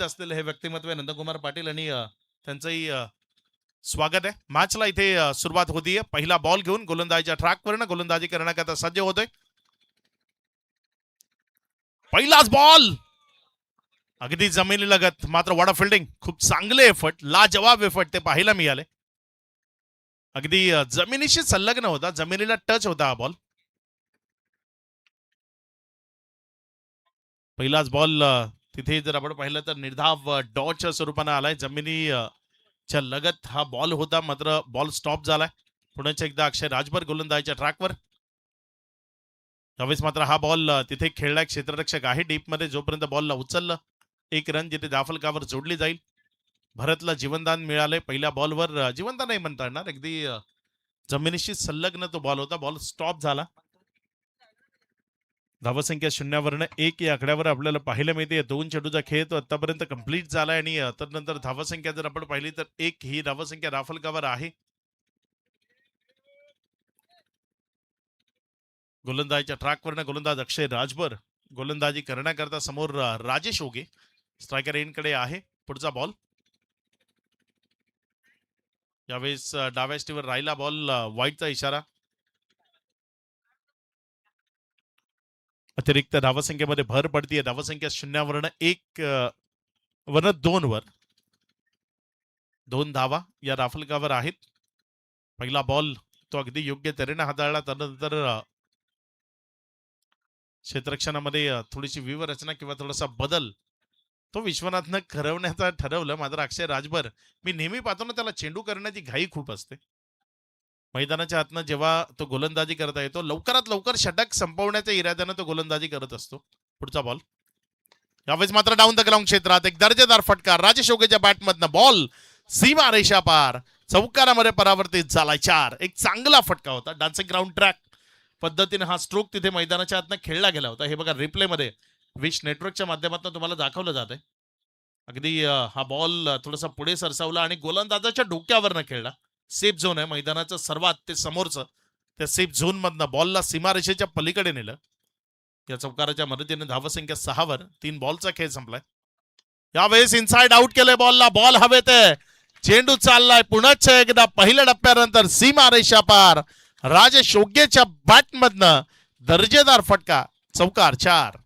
असलेले हे व्यक्तिमत्व आहे नंदकुमार पाटील आणि त्यांचंही स्वागत आहे. मॅचला इथे सुरुवात होतीये. पहिला बॉल घेऊन गोलंदाजीच्या ट्रॅकवरनं गोलंदाजी करण्याकरता सज्ज होतोय. पहिलाच बॉल अगदी जमिनी लगत, मात्र वॉटर फिल्डिंग खूप चांगले एफर्ट, लाजवाब एफर्ट ते पाहायला मिळाले. अगदी जमिनीशी संलग्न होता, जमिनीला टच होता हा बॉल. पहिलाच बॉल तिथे जर आपण पाहिलं तर निर्धाव डॉटच्या स्वरूपाने आलाय. जमिनीच्या लगत हा बॉल होता, मात्र बॉल स्टॉप झालाय. पुण्याच्या एकदा अक्षय राजभर गोलंदाजीच्या ट्रॅकवर. यावेळेस मात्र हा बॉल तिथे खेळला क्षेत्ररक्षक आहे डीप मध्ये. जोपर्यंत बॉलला उचललं, एक रन जिथे दाफलकावर जोडली जाईल. भरतला जीवनदान मिळाले पहिल्या बॉलवर. जीवनदान नाही म्हणता येणार, अगदी जमिनीशी संलग्न तो बॉल होता. बॉल स्टॉप झाला. धावसंख्या शून्यावरनं 1 या आकड्यावर आपल्याला पाहायला मिळते. 2 चेंडूचा खेळ तो आतापर्यंत कंप्लीट झालाय आणि तदनंतर धावसंख्या जर आपण पाहिली तर 1 ही धावसंख्या राफलकावर आहे. गोलंदाजीच्या ट्रॅकवरनं गोलंदाज अक्षय राजभर गोलंदाजी करण्याकरता समोर राजेश ओगे स्ट्रायकर एंडकडे आहे. पुढचा बॉल यावेळेस डाव्या स्टीवर राहिला बॉल, वाईटचा इशारा. अतिरिक्त धावसंख्येमध्ये भर पडतीये. धावसंख्या शून्यावरनं 1 वरनं 2 वर 2 धावा या राफलकावर आहेत. पहिला बॉल तो अगदी योग्य तऱ्हेने हाताळला. त्यानंतर क्षेत्ररक्षणामध्ये थोडीशी व्यूहरचना किंवा थोडासा बदल तो विश्वनाथनं करवण्याचा ठरवलं. मात्र अक्षय राजभर, मी नेहमी पाहतो ना, त्याला चेंडू करण्याची घाई खूप असते. मैदानाच्या आतनं जेव्हा तो गोलंदाजी करता येतो, लवकरात लवकर षटक संपवण्याच्या इराद्यानं तो गोलंदाजी करत असतो. पुढचा बॉल यावेळेस मात्र डाऊन द ग्राउंड क्षेत्रात एक दर्जेदार फटका राजेश ओगेच्या बॅटमधनं. बॉल सीमा रेषा पार चौकारामध्ये परावर्तित झालाय. 4 एक चांगला फटका होता. डान्सिंग ग्राउंड ट्रॅक पद्धतीने हा स्ट्रोक तिथे मैदानाच्या आतनं खेळला गेला होता. हे बघा रिप्ले मध्ये विश नेटवर्कच्या माध्यमातून तुम्हाला दाखवलं जात आहे. अगदी हा बॉल थोडासा पुढे सरसावला आणि गोलंदाजाच्या डोक्यावरनं खेळला. सेफ झोन आहे मैदानाचं सर्वात ते समोरचं. त्या सेफ झोन मधनं बॉलला सीमारेषेच्या पलीकडे नेलं. या चौकाराच्या मदतीने धावसंख्या 6 वर 3 बॉलचा खेळ संपलाय. यावेळेस इनसाइड आउट केलंय बॉलला. बॉल हवेत आहे, चेंडू चाललाय पुन्हा एकदा. पहिल्या टप्प्यानंतर सीमारेषा पार राजेश ओगेच्या बॅटमधनं दर्जेदार फटका. चौकार 4.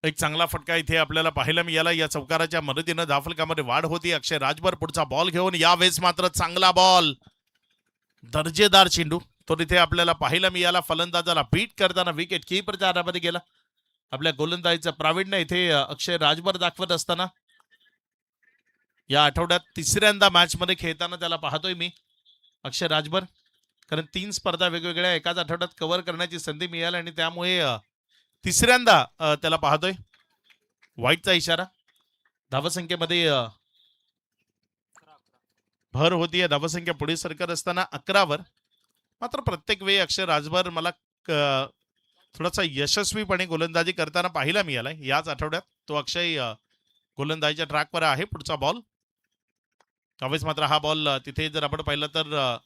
एक चांगला फटका इथे आपल्याला पाहायला मिळाला. या चौकाराच्या मदतीनं धाफलकामध्ये वाढ होती. अक्षय राजभर पुढचा बॉल घेऊन. यावेळेस मात्र चांगला बॉल, दर्जेदार चेंडू तो तिथे आपल्याला पाहायला मिळाला. फलंदाजाला बीट करताना विकेट कीपरच्या हातामध्ये गेला. आपल्या गोलंदाजीचं प्रावीण्य इथे अक्षय राजभर दाखवत असताना या आठवड्यात 3ऱ्यांदा मॅच मध्ये खेळताना त्याला पाहतोय मी अक्षय राजभर. कारण 3 स्पर्धा वेगवेगळ्या एकाच आठवड्यात कव्हर करण्याची संधी मिळाली आणि त्यामुळे 3ऱ्यांदा त्याला पाहतोय. वाईटचा इशारा. धावसंख्येमध्ये भर होतीये. धावसंख्या पुढे सरकत असताना 11 वर. मात्र प्रत्येक वेळी अक्षय राजभर मला थोडासा यशस्वीपणे गोलंदाजी करताना पाहायला मिळालाय. याच आठवड्यात तो अक्षय गोलंदाजीच्या ट्रॅकवर आहे. पुढचा बॉल यावेळेस मात्र हा बॉल तिथे जर आपण पाहिलं तर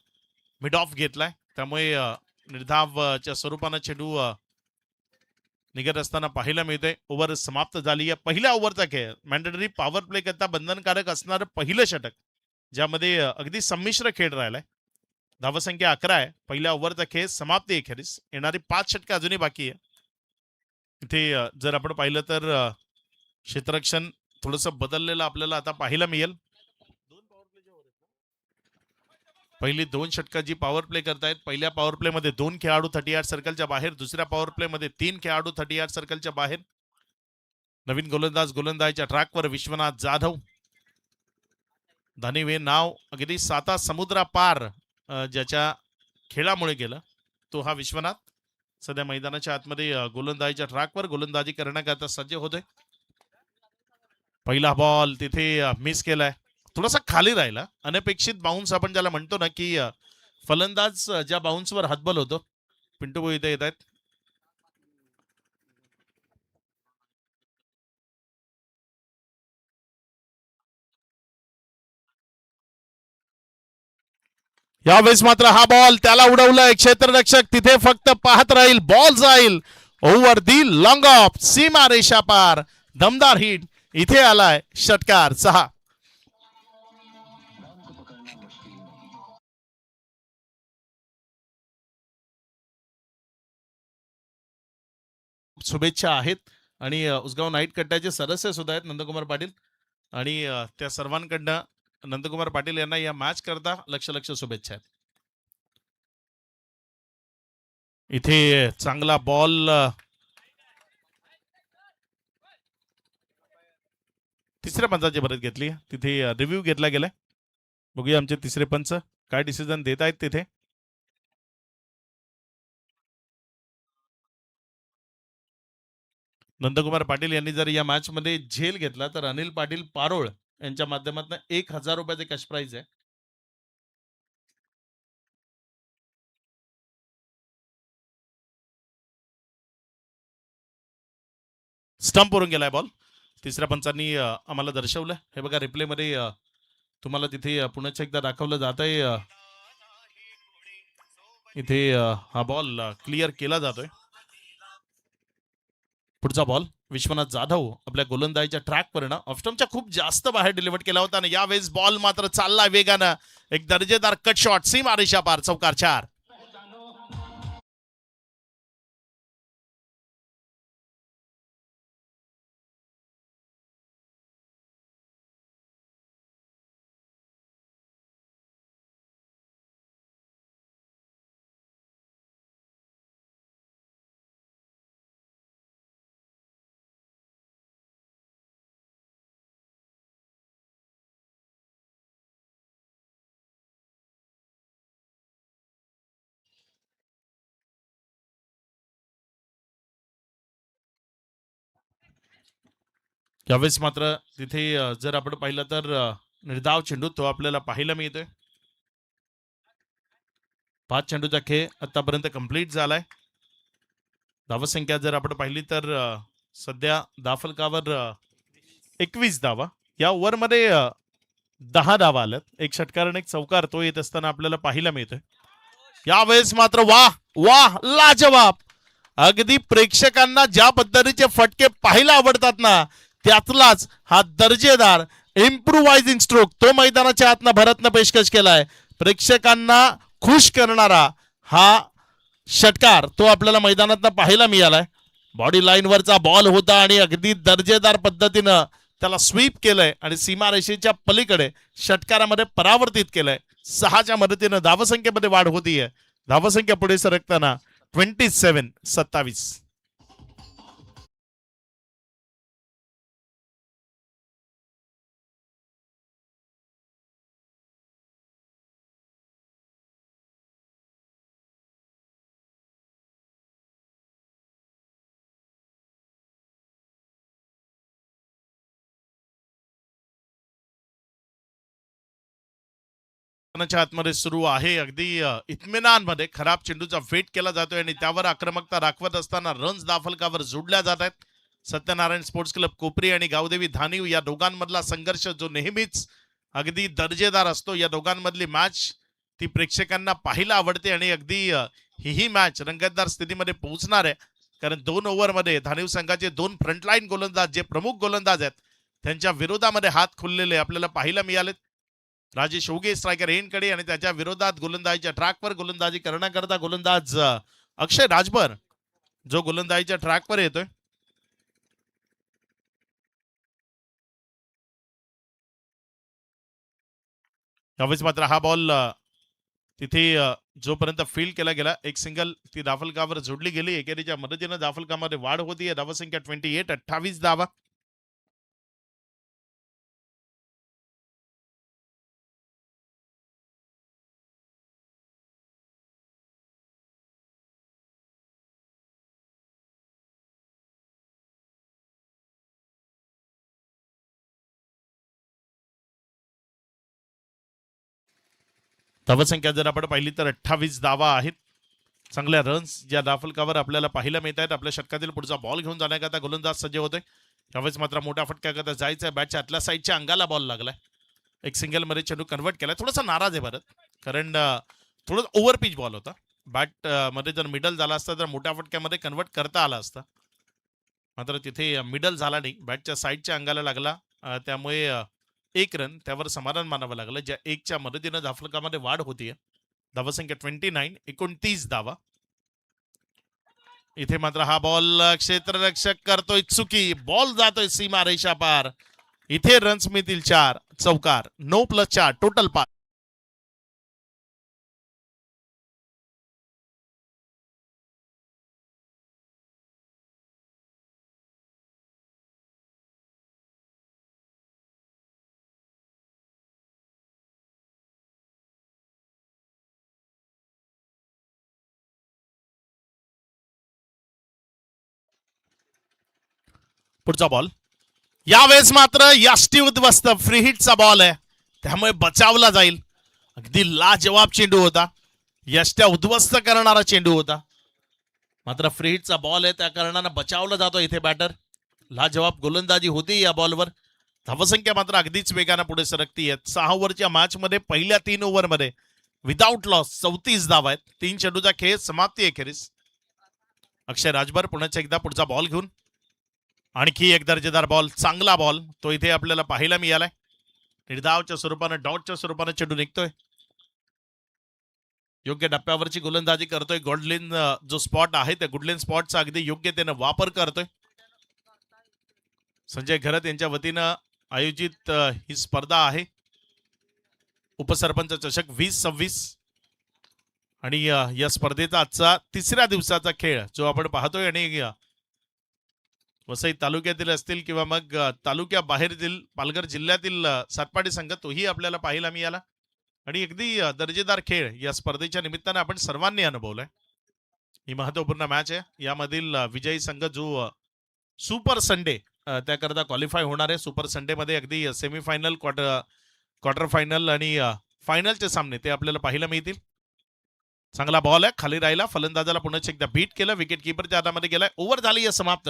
मिड ऑफ घेतलाय. त्यामुळे निर्धावच्या स्वरूपानं चेंडू निघत असताना पाहायला मिळतंय. ओव्हर समाप्त झाली. पहिल्या ओव्हरचा खेळ मॅन्डेटरी पॉवर प्ले करता बंधनकारक असणारं पहिलं षटक, ज्यामध्ये अगदी संमिश्र खेळ राहिलाय. धावसंख्या 11 आहे. पहिल्या ओव्हरचा खेळ समाप्ती अखेरीस. येणारी 5 षटकं अजूनही बाकी आहे. इथे जर आपण पाहिलं तर क्षेत्ररक्षण थोडंसं बदललेलं आपल्याला आता पाहायला मिळेल. पहिली 2 षटकं जी पॉवर प्ले करतायत, पहिल्या पॉवर प्ले मध्ये 2 खेळाडू 38 सर्कलच्या बाहेर, दुसऱ्या पॉवर प्ले मध्ये 3 खेळाडू 38 सर्कलच्या बाहेर. नवीन गोलंदाज गोलंदाजीच्या ट्रॅकवर विश्वनाथ जाधव. धनिवे नाव अगदी 7 समुद्रा पार ज्याच्या खेळामुळे गेलं तो हा विश्वनाथ. सध्या मैदानाच्या आतमध्ये गोलंदाजीच्या ट्रॅकवर गोलंदाजी करण्याकरता सज्ज होतोय. पहिला बॉल तिथे मिस केलाय. थोडासा खाली राहिला. अनपेक्षित बाउन्स आपण ज्याला म्हणतो ना, की फलंदाज ज्या बाउन्सवर हातबल होतो. पिंटू भाऊ इथे येत आहेत. यावेळेस मात्र हा बॉल त्याला उडवलाय क्षेत्ररक्षक तिथे फक्त पाहत राहील. बॉल जाईल ओव्हर दी लॉंग ऑफ सीमा रेषा पार. दमदार हिट इथे आलाय. षटकार 6. शुभेच्छा आहेत आणि उसगाव नाईट कट्ट्याचे सदस्य सुद्धा आहेत नंदकुमार पाटील आणि त्या सर्वांकडनं नंदकुमार पाटील यांना या मॅच करता लक्ष लक्ष शुभेच्छा आहेत. इथे चांगला बॉल तिसऱ्या पंचाची परत घेतली. तिथे रिव्ह्यू घेतला गेलाय. बघूया आमचे तिसरे पंच काय डिसिजन देत आहेत तिथे. नंदकुमार पाटील यांनी जर या मॅच मध्ये झेल घेतला तर अनिल पाटील पारोळ यांच्या माध्यमातून 1,000 रुपयाचे कॅश प्राइज आहे. स्टंप वरून गेलाय बॉल. तिसऱ्या पंचांनी आम्हाला दर्शवलं. हे बघा रिप्ले मध्ये तुम्हाला तिथे पुन्हा एकदा दाखवलं जात आहे. इथे हा बॉल क्लिअर केला जातोय. पुढचा बॉल विश्वनाथ जाधव आपल्या गोलंदाजीच्या ट्रॅकवर ना ऑफस्टमच्या खूप जास्त बाहेर डिलिव्हर केला होता आणि यावेळेस बॉल मात्र चालला वेगानं. एक दर्जेदार कट शॉट सीमा रेषा पार. चौकार 4. यावेळेस मात्र तिथे जर आपण पाहिलं तर निर्धाव चेंडू तो आपल्याला पाहायला मिळतोय. 5 चेंडूचा खेळ आतापर्यंत कंप्लीट झालाय. धावसंख्या जर आपण पाहिली तर सध्या धावफलकावर 21 धावा. या ओव्हरमध्ये 10 धावा आल्यात. एक षटकार आणि एक चौकार तो येत असताना आपल्याला पाहायला मिळतोय. यावेळेस मात्र वाह वाह लाजवाब. अगदी प्रेक्षकांना ज्या पद्धतीचे फटके पाहायला आवडतात ना त्यातलाच हा दर्जेदार इम्प्रुव्हायझिंग स्ट्रोक तो मैदानाच्या आतनं भरतनं पेशकश केलाय. प्रेक्षकांना खुश करणारा हा षटकार तो आपल्याला मैदानात पाहायला मिळालाय. बॉडी लाईनवरचा बॉल होता आणि अगदी दर्जेदार पद्धतीनं त्याला स्वीप केलंय आणि सीमारेषेच्या पलीकडे षटकारामध्ये परावर्तित केलंय. 6च्या मदतीनं धावसंख्येमध्ये वाढ होतीये. धावसंख्या पुढे सरकताना 27-27. आतमध्ये सुरू आहे. अगदी इत्मिनान मध्ये खराब चेंडूचा वेट केला जातोय आणि त्यावर आक्रमकता दाखवत असताना रन्स दाफलकावर जोडल्या जात आहेत. सत्यनारायण स्पोर्ट्स क्लब कोपरी आणि गावदेवी धानीव या दोघांमधला संघर्ष जो नेहमीच अगदी दर्जेदार असतो. या दोघांमधली मॅच ती प्रेक्षकांना पाहायला आवडते आणि अगदी ही मॅच रंगतदार स्थितीमध्ये पोहोचणार आहे. कारण 2 ओव्हरमध्ये धानीव संघाचे 2 फ्रंटलाईन गोलंदाज जे प्रमुख गोलंदाज आहेत त्यांच्या विरोधामध्ये हात खुललेले आपल्याला पाहायला मिळालेत. राजेश ओगे स्ट्रायकर एंडकडे आणि त्याच्या विरोधात गोलंदाजीच्या ट्रॅकवर गोलंदाजी करण्याकरता गोलंदाज अक्षय राजभर जो गोलंदाजीच्या ट्रॅकवर येतोय. त्यावेळेस मात्र हा बॉल तिथे जोपर्यंत फील्ड केला गेला एक सिंगल ती दाफलकावर जोडली गेली. एकेरीच्या मदतीनं दाफलकामध्ये वाढ होती. धावसंख्या 28 धावा. धावसंख्या जर आपण पाहिली तर 28 धावा आहेत. चांगल्या रन्स ज्या दाफलकावर आपल्याला पाहायला मिळत आहेत. आपल्या षटकातील पुढचा बॉल घेऊन जाण्याकरता गोलंदाज सज्ज होतोय. त्यावेळेस मात्र मोठ्या फटक्याकरता जायचं. बॅटच्या आतल्या साईडच्या अंगाला बॉल लागलाय. एक सिंगल मध्ये चेंडू कन्वर्ट केलाय. थोडासा नाराज आहे भारत. कारण थोडं ओव्हर पिच बॉल होता. बॅट मध्ये जर मिडल झाला असता तर मोठ्या फटक्यामध्ये कन्वर्ट करता आला असता. मात्र तिथे मिडल झाला नाही, बॅटच्या साईडच्या अंगाला लागला. त्यामुळे एक रन त्यावर समाधान मानावं लागलं. ज्या एकच्या मदतीनं धाफलकामध्ये वाढ होतीये. धावसंख्या 29, 29 धावा. इथे मात्र हा बॉल क्षेत्ररक्षक करतोय चुकी, बॉल जातोय सीमा रेषा पार. इथे रन्स मिळतील 4, चौकार 9+4 टोटल 5. पुढचा बॉल यावेळेस मात्र यष्टी उद्ध्वस्त फ्री हिटचा बॉल आहे, त्यामुळे बचावला जाईल. अगदी लाजवाब चेंडू होता, यष्ट्या उद्ध्वस्त करणारा चेंडू होता. मात्र फ्री हिटचा बॉल आहे, त्या कारणानं बचावला जातो इथे बॅटर. लाजवाब गोलंदाजी होती या बॉलवर. धावसंख्या मात्र अगदीच वेगानं पुढे सरकती आहे. 6 ओव्हरच्या मॅचमध्ये पहिल्या 3 ओव्हरमध्ये विदाऊट लॉस 34 धावा आहेत. 3 चेंडूचा खेळ समाप्ती अखेरीस. अक्षय राजभर पुन्हा एकदा पुढचा बॉल घेऊन. आणखी एक दर्जेदार बॉल, चांगला बॉल तो इथे आपल्याला पाहायला मिळालाय. निर्धावच्या स्वरूपानं डॉटच्या स्वरूपानं चेंडू निघतोय. योग्य टप्प्यावरची गोलंदाजी करतोय. गोल्डलिन जो स्पॉट आहे त्या गुडलिन स्पॉटचा अगदी योग्यतेनं वापर करतोय. संजय घरत यांच्या वतीनं आयोजित ही स्पर्धा आहे, उपसरपंच चषक 2026. आणि या स्पर्धेचा आजचा तिसऱ्या दिवसाचा खेळ जो आपण पाहतोय. आणि वसई तालुक्यातील असतील किंवा मग तालुक्याबाहेरील पालघर जिल्ह्यातील सातपाडी संघ तोही आपल्याला पाहायला मिळाला. आणि अगदी दर्जेदार खेळ या स्पर्धेच्या निमित्तानं आपण सर्वांनी अनुभवलाय. ही महत्वपूर्ण मॅच आहे. यामधील विजयी संघ जो सुपर संडे त्याकरता क्वालिफाय होणार आहे. सुपर संडे मध्ये अगदी सेमीफायनल, क्वार्टर फायनल आणि फायनलचे सामने ते आपल्याला पाहायला मिळतील. चांगला बॉल आहे, खाली राहिला, फलंदाजाला पुन्हा एकदा बीट केलं, विकेट कीपरच्या हातामध्ये गेलाय. ओव्हर झाली आहे समाप्त.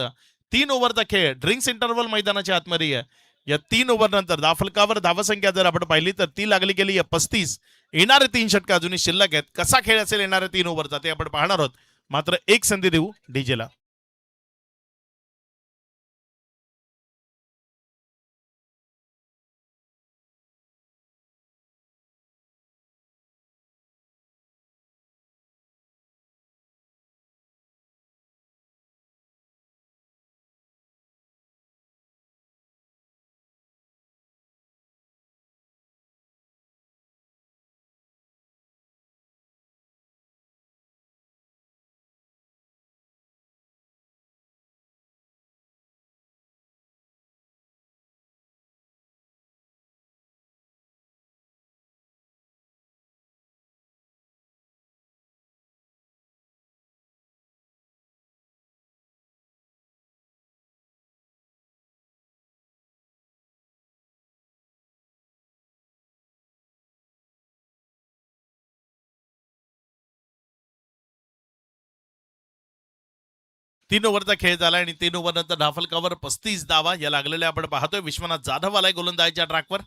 3 ओव्हरचा खेळ ड्रिंक्स इंटरव्हल मैदानाच्या आतमध्ये आहे. या 3 ओव्हर नंतर धाफलकावर धावसंख्या जर आपण पाहिली तर ती लागली गेली आहे 35. येणारे 3 षटक अजूनही शिल्लक आहेत. कसा खेळ असेल येणाऱ्या 3 ओव्हरचा ते आपण पाहणार आहोत. मात्र एक संधी देऊ डीजेला. तीन ओव्हरचा खेळ झाला आणि 3 ओव्हर नंतर धाफलकावर 35 धावा या लागलेल्या आपण पाहतोय. विश्वनाथ जाधव आलाय गोलंदाजीच्या ट्रॅकवर.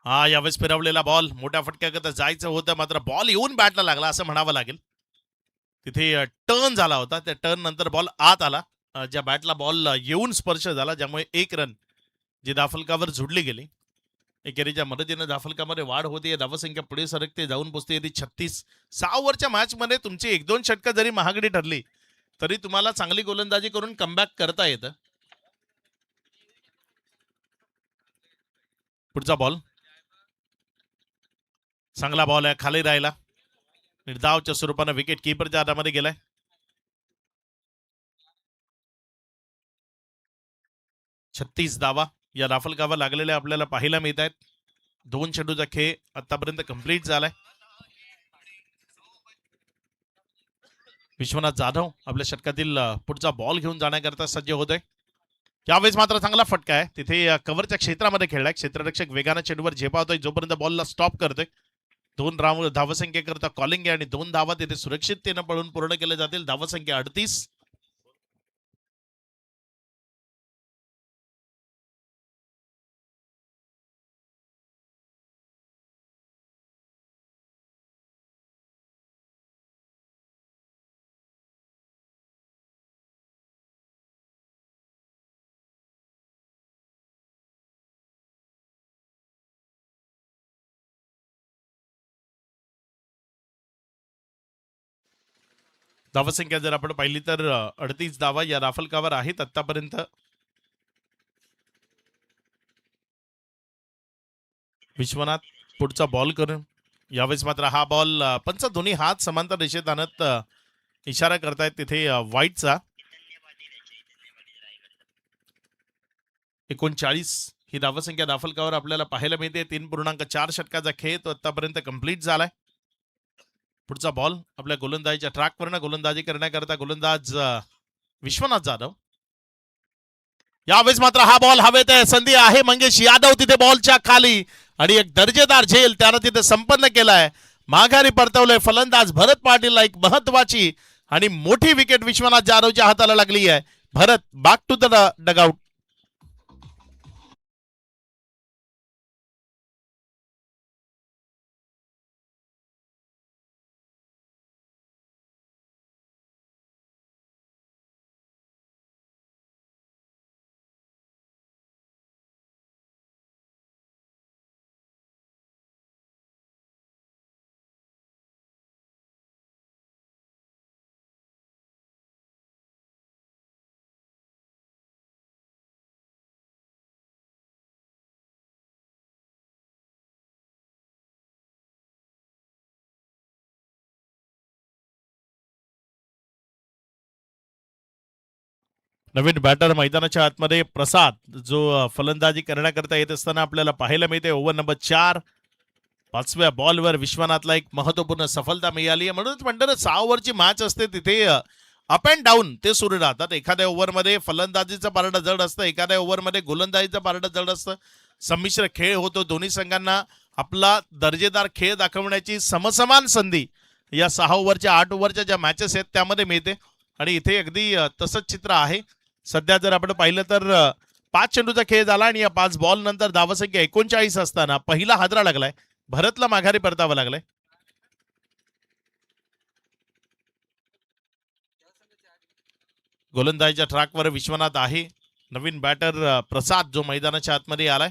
हा यावेळेस फिरवलेला बॉल मोठ्या फटक्याकरता जायचं होतं, मात्र बॉल येऊन बॅटला लागला असं म्हणावं लागेल. तिथे टर्न झाला होता, त्या टर्न नंतर बॉल आत आला. ज्या बॅटला बॉल येऊन स्पर्श झाला, ज्यामुळे एक रन जी धाफलकावर झुडली गेली. एकेरीच्या मदतीनं धाफलकामध्ये वाढ होते, धावसंख्या पुढे सरकते, जाऊन पोचते ती 36. 6 ओव्हरच्या मॅच मध्ये तुमची 1-2 षटकं जरी महागडी ठरली तरी तुम्हाला चांगली गोलंदाजी करून कमबॅक करता येतं. पुढचा बॉल चांगला बॉल आहे, खाली राहिला, निर्धावच्या स्वरूपानं विकेट कीपरच्या हातामध्ये गेलाय. 36 धावा या धाफलकावर लागलेल्या आपल्याला पाहायला मिळत आहेत. 2 चेंडूचा खेळ आतापर्यंत कंप्लीट झालाय. विश्वनाथ जाधव आपल्या षटकातील पुढचा बॉल घेऊन जाण्याकरता सज्ज होतोय. यावेळेस मात्र चांगला फटका आहे, तिथे कव्हरच्या क्षेत्रामध्ये खेळलाय. क्षेत्ररक्षक वेगानं चेंडूवर झेपावतोय, जोपर्यंत बॉलला स्टॉप करतोय. 2 धावसंख्येकरता कॉलिंग आहे आणि 2 धावा तिथे सुरक्षिततेनं पळून पूर्ण केले जातील. धावसंख्या 38. धावसंख्या जर आपण पाहिली तर 38 धावा या राफलकावर आहेत आतापर्यंत. विश्वनाथ पुढचा बॉल करून यावेळेस मात्र हा बॉल पंच दोन्ही हात समांतर रेषेत आणत इशारा करतायत तिथे व्हाईटचा. 39 ही धावसंख्या दाफलकावर आपल्याला पाहायला मिळते. 3.4 षटकाचा खेळ तो आतापर्यंत कंप्लीट झालाय. पुढचा बॉल आपल्या गोलंदाजीच्या ट्रॅकवरनं गोलंदाजी करण्याकरता गोलंदाज विश्वनाथ जाधव. यावेळेस मात्र हा बॉल हवेत आहे. संधी आहे मंगेश यादव तिथे बॉलच्या खाली आणि एक दर्जेदार झेल त्यानं तिथे संपन्न केलाय. माघारी परतवलंय फलंदाज भरत पाटीलला एक महत्वाची आणि मोठी विकेट विश्वनाथ जाधवच्या हाताला लागली आहे. Bharat back to the dugout. नवीन बॅटर मैदानाच्या आतमध्ये प्रसाद जो फलंदाजी करण्याकरता येत असताना आपल्याला पाहायला मिळते. ओव्हर नंबर 4 5व्या बॉलवर विश्वनाथला एक महत्वपूर्ण सफलता मिळाली. म्हणूनच म्हणतो ना 6 ओव्हरची मॅच असते तिथे अप अँड डाऊन ते सुरू राहतात. एखाद्या ओव्हरमध्ये फलंदाजीचं पारडं जड असतं, एखाद्या ओव्हरमध्ये गोलंदाजीचं पारडं जड असतं. संमिश्र खेळ होतो. दोन्ही संघांना आपला दर्जेदार खेळ दाखवण्याची समसमान संधी या 6 ओव्हरच्या 8 ओव्हरच्या ज्या मॅचेस आहेत त्यामध्ये मिळते. आणि इथे अगदी तसंच चित्र आहे. सध्या जर आपण पाहिलं तर 5 चेंडूचा खेळ झाला आणि या 5 बॉल नंतर धावसंख्या 39 असताना पहिला हादरा लागलाय. भरतला माघारी परतावं लागलंय. गोलंदाजीच्या ट्रॅकवर विश्वनाथ आहे. नवीन बॅटर प्रसाद जो मैदानाच्या आतमध्ये आलाय.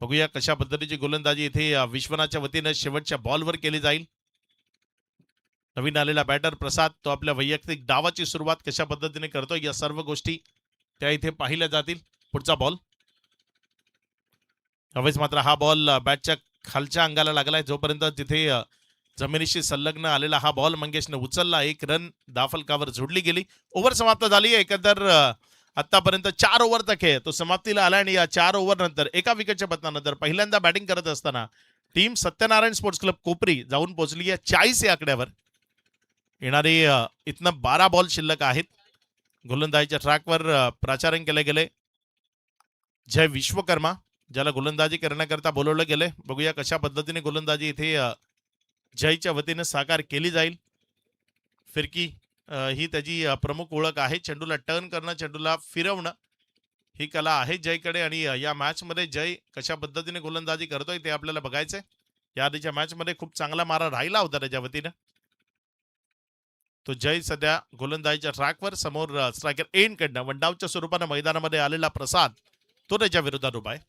बघूया कशा पद्धतीची गोलंदाजी इथे विश्वनाथच्या वतीनं शेवटच्या बॉलवर केली जाईल. नवीन आलेला बॅटर प्रसाद तो आपल्या वैयक्तिक डावाची सुरुवात कशा पद्धतीने करतोय या सर्व गोष्टी त्या इथे पाहिल्या जातील. पुढचा बॉल यावेळेस मात्र हा बॉल बॅटच्या खालच्या अंगाला लागलाय. जोपर्यंत तिथे जमिनीशी संलग्न आलेला हा बॉल मंगेशने उचलला. 1 रन दाफलकावर जोडली गेली. ओव्हर समाप्त झाली. एकंदर आतापर्यंत 4 ओव्हरचा खेळ तो समाप्तीला आला आणि या 4 ओव्हर नंतर एका विकेटच्या पतनानंतर पहिल्यांदा बॅटिंग करत असताना टीम सत्यनारायण स्पोर्ट्स क्लब कोपरी जाऊन पोहोचली आहे 40 या आकड्यावर. येणारे इथनं 12 बॉल शिल्लक आहेत. गोलंदाजीच्या ट्रॅकवर प्राचारण केले गेले जय विश्वकर्मा ज्याला गोलंदाजी करण्याकरता बोलवलं गेले. बघूया कशा पद्धतीने गोलंदाजी इथे जयच्या वतीने साकार केली जाईल. फिरकी ही त्याची प्रमुख ओळख आहे. चेंडूला टर्न करणं, चेंडूला फिरवणं ही कला आहे जयकडे. आणि या मॅच मध्ये जय कशा पद्धतीने गोलंदाजी करतोय ते आपल्याला बघायचंय. या आधीच्या मॅच मध्ये खूप चांगला मारा राहिला होता त्याच्या वतीनं. तो जय सध्या गोलंदाजीच्या ट्रॅकवर समोर स्ट्रायकर एंड कडनं वनडाऊनच्या स्वरूपानं मैदानामध्ये आलेला प्रसाद तो त्याच्या विरोधात उभा आहे.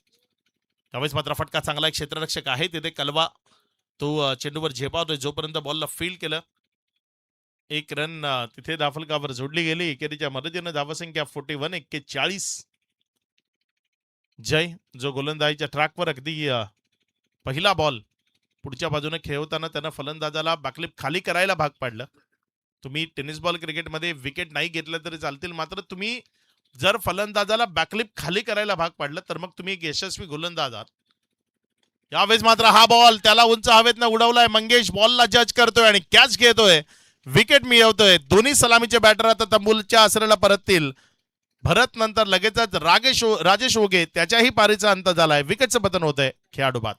त्यावेळेस मात्र फटका चांगला एक क्षेत्ररक्षक आहे तिथे कलवा तो चेंडूवर झेपावतोय. जोपर्यंत बॉलला फील्ड केलं 1 रन तिथे दाफलकावर जोडली गेली. एकेरीच्या मदतीनं धावसंख्या 41 41. जय जो गोलंदाजीच्या ट्रॅकवर अगदी पहिला बॉल पुढच्या बाजूने खेळवताना त्यानं फलंदाजाला बॅकलिप खाली करायला भाग पाडलं. तुम्ही टेनिस बॉल क्रिकेटमध्ये विकेट नाही घेतलं तरी चालतील, मात्र तुम्ही जर फलंदाजाला बॅकलिप खाली करायला भाग पाडलं तर मग तुम्ही एक यशस्वी गोलंदाज आहात. यावेळेस मात्र हा बॉल त्याला उंच हवेतनं उडवलाय. मंगेश बॉलला जज करतोय आणि कॅच घेतोय, विकेट मिळवतोय. दोन्ही सलामीचे बॅटर आता तंबूच्या आसऱ्याला परततील. भरत नंतर लगेचच राजेश ओगे त्याच्याही पारीचा अंत झालाय. विकेटचं पतन होत आहे खेळाडू बाद.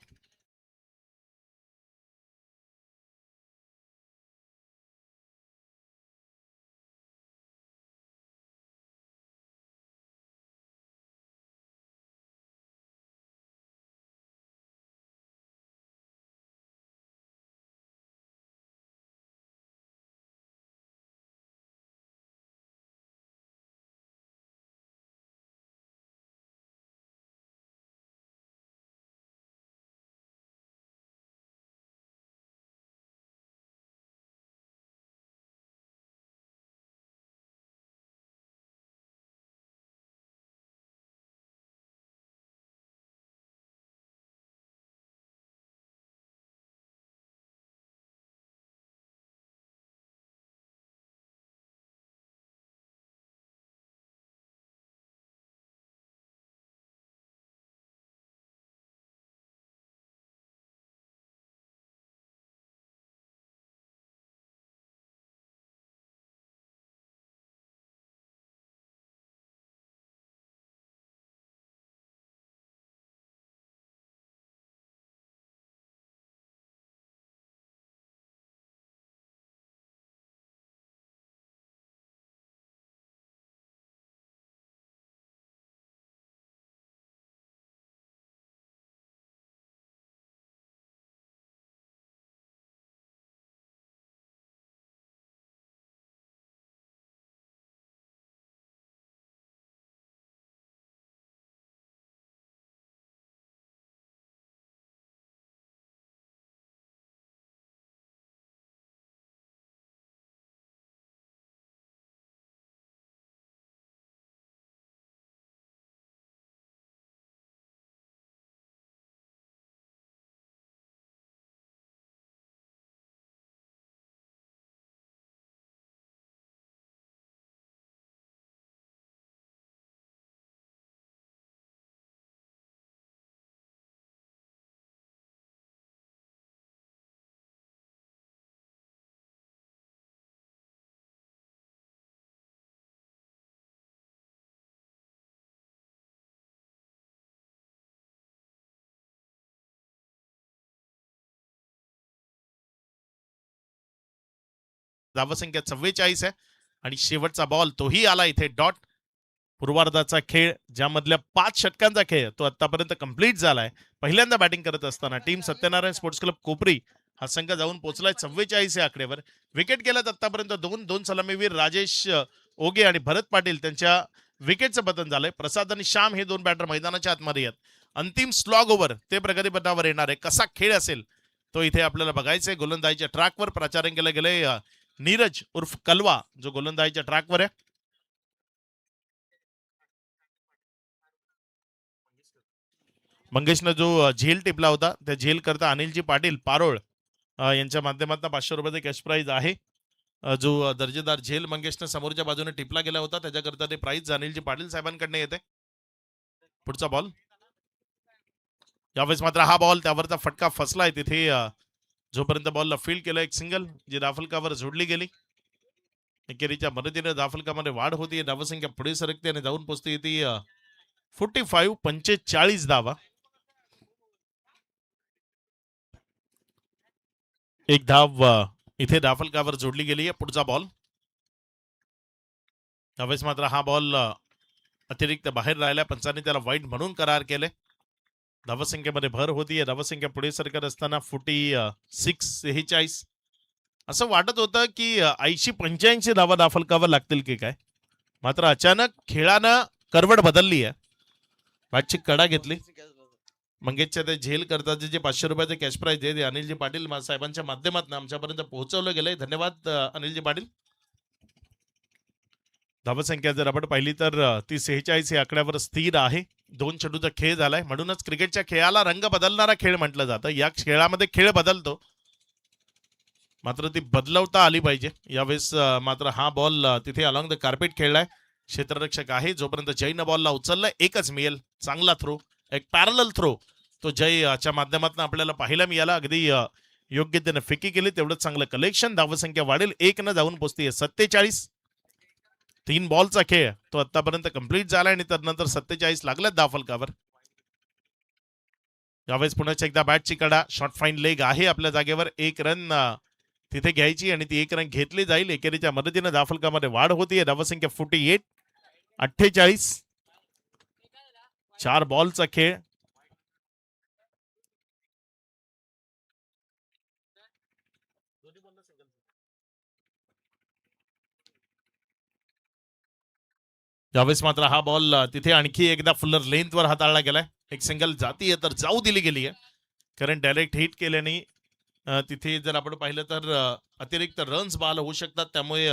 धावसंख्या 44 आहे आणि शेवटचा बॉल तोही आला इथे डॉट. पूर्वार्धाचा खेळ ज्यामधल्या 5 षटकांचा खेळ तो आतापर्यंत कंप्लीट झालाय. पहिल्यांदा बॅटिंग करत असताना टीम सत्यनारायण स्पोर्ट्स क्लब कोपरी हा संघ जाऊन पोहोचलाय 44 या आकड्यावर. विकेट गेल्यात आतापर्यंत दोन सलामीवीर राजेश ओगे आणि भरत पाटील त्यांच्या विकेटचं पतन झालंय. प्रसाद आणि श्याम हे 2 बॅटर मैदानाच्या आतमध्ये आहेत. अंतिम स्लॉग ओव्हर ते प्रगतीपथावर येणार आहे. कसा खेळ असेल तो इथे आपल्याला बघायचा आहे. गोलंदाजीच्या ट्रॅकवर प्रचारण केलं गेलंय नीरज उर्फ कलवा जो गोलंदाजीच्या ट्रॅकवर आहे. मंगेशनं जो झेल टिपला होता त्या झेल करता अनिलजी पाटील पारोळ यांच्या माध्यमातून 500 रुपयाचे कॅश प्राईज आहे. जो दर्जेदार झेल मंगेशनं समोरच्या बाजूने टिपला गेला होता त्याच्याकरता ते प्राईज अनिलजी पाटील साहेबांकडे येते. पुढचा बॉल यावेळेस मात्र हा बॉल त्यावरचा फटका फसलाय तिथे. जोपर्यंत बॉलला फील्ड केलं एक सिंगल जी दाफलकावर जोडली गेली. एकेरीच्या मदतीने दाफलकामध्ये वाढ होती. धावसंख्या पुढे सरकते आणि जाऊन पोहोचते ती 45 धावा. एक धाव इथे दाफलकावर जोडली गेली आहे. पुढचा बॉल त्यावेळेस मात्र हा बॉल अतिरिक्त बाहेर राहिला. पंचांनी त्याला वाईट म्हणून करार केले. धावसंख्येमध्ये भर होतीये. धावसंख्या पुढे सरकत असताना 46 असं वाटत होतं की 80-85 धावा दाफलकावर लागतील की काय. मात्र अचानक खेळानं करवट बदलली आहे. बॅटची कडा घेतली. मंगेशच्या ते झेल करताचे जे 500 रुपयाचे कॅश प्राईज आहे ते अनिलजी पाटील साहेबांच्या माध्यमातून आमच्यापर्यंत पोहोचवलं गेलंय. धन्यवाद अनिलजी पाटील. धावसंख्या जर आपण पाहिली तर ती 46 या आकड्यावर स्थिर आहे. 2 चेंडूचा खेळ झालाय. म्हणूनच क्रिकेटच्या खेळाला रंग बदलणारा खेळ म्हटलं जातं. या खेळामध्ये खेळ बदलतो मात्र ती बदलवता आली पाहिजे. यावेळेस मात्र हा बॉल तिथे अलॉंग द कार्पेट खेळलाय. क्षेत्ररक्षक आहे. जोपर्यंत जयनं बॉलला उचललाय एकच मिळेल. चांगला थ्रो एक पॅरल थ्रो तो जयच्या माध्यमातून आपल्याला पाहायला मिळाला. अगदी योग्य त्यानं फेकी केली तेवढंच चांगलं कलेक्शन. धावसंख्या वाढेल 1 न जाऊन पोहोचते 47. 3 बॉलचा खेळ तो आतापर्यंत कंप्लीट झाला आणि त्यानंतर 47 लागल्यात दाफलकावर. यावेळेस पुन्हा एकदा बॅटची कडा शॉर्ट फाईन लेग आहे आपल्या जागेवर. 1 रन तिथे घ्यायची आणि ती 1 रन घेतली जाईल. एकेरीच्या मदतीने दाफलकामध्ये वाढ होतीये. धावसंख्या 48. 4 बॉलचा खेळ. यावेळेस मात्र हा बॉल तिथे आणखी एकदा फुल्लर लेंथवर हाताळला गेलाय. एक सिंगल जातीय तर जाऊ दिली गेली आहे. कारण डायरेक्ट हिट केल्याने तिथे जर आपण पाहिलं तर अतिरिक्त रन्स बाल होऊ शकतात. त्यामुळे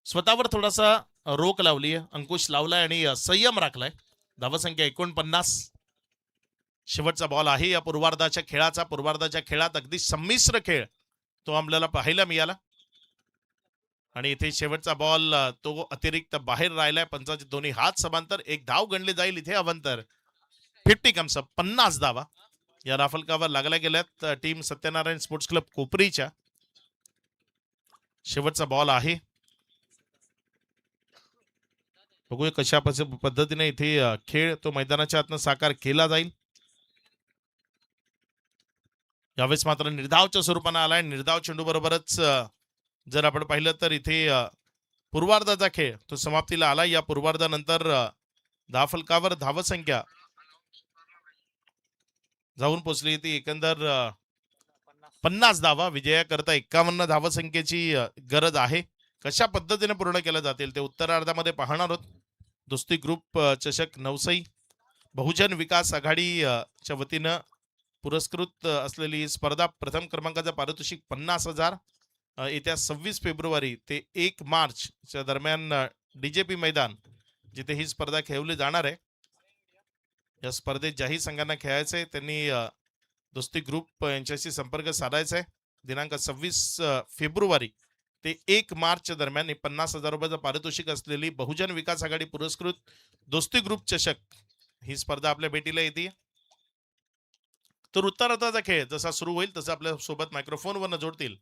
स्वतःवर थोडासा रोक लावली आहे. अंकुश लावलाय आणि संयम राखलाय. धावसंख्या 49. शेवटचा बॉल आहे या पूर्वार्धाच्या खेळाचा. पूर्वार्धाच्या खेळात अगदी संमिश्र खेळ तो आपल्याला पाहायला मिळाला आणि इथे शेवटचा बॉल तो अतिरिक्त बाहेर राहिलाय. पंचाचे दोन्ही हात समांतर. एक धाव गणली जाईल इथे अवंतर. 50 कम्स 50 धावा या दाफलकावर लागल्या गेल्यात टीम सत्यनारायण स्पोर्ट्स क्लब कोपरीच्या. शेवटचा बॉल आहे. बघूया कशा पद्धतीने इथे खेळ तो मैदानाच्या आतनं साकार केला जाईल. यावेळेस मात्र निर्धावच्या स्वरूपाने आलाय. निर्धाव चेंडू बरोबरच जर आपण पाहिलं तर इथे पूर्वार्धाचा खेळ तो समाप्तीला आला. या पूर्वार्धानंतर दाफलकावर धावसंख्या जाऊन पोहोचली ती एकंदर 50 धावा. विजयाकरता 51 धावसंख्येची गरज आहे. कशा पद्धतीने पूर्ण केलं जातील ते उत्तरार्धामध्ये पाहणार आहोत. दोस्ती ग्रुप चषक नवसई बहुजन विकास आघाडीच्या वतीनं पुरस्कृत असलेली ही स्पर्धा. प्रथम क्रमांकाचं पारितोषिक 50,000. येत्या 26 फेब्रुवारी ते 1 मार्चच्या दरम्यान डीजेपी मैदान जिथे ही स्पर्धा खेळवली जाणार आहे. या स्पर्धेत ज्याही संघांना खेळायचं आहे त्यांनी दोस्ती ग्रुप यांच्याशी संपर्क साधायचा आहे. दिनांक 26 फेब्रुवारी ते 1 मार्च दरम्यान 50,000 रुपयाचं पारितोषिक असलेली बहुजन विकास आघाडी पुरस्कृत दोस्ती ग्रुप चषक ही स्पर्धा आपल्या भेटीला येते. तर उत्तरार्धाचा खेळ जसा सुरू होईल तसं आपल्या सोबत मायक्रोफोनवर जोडतील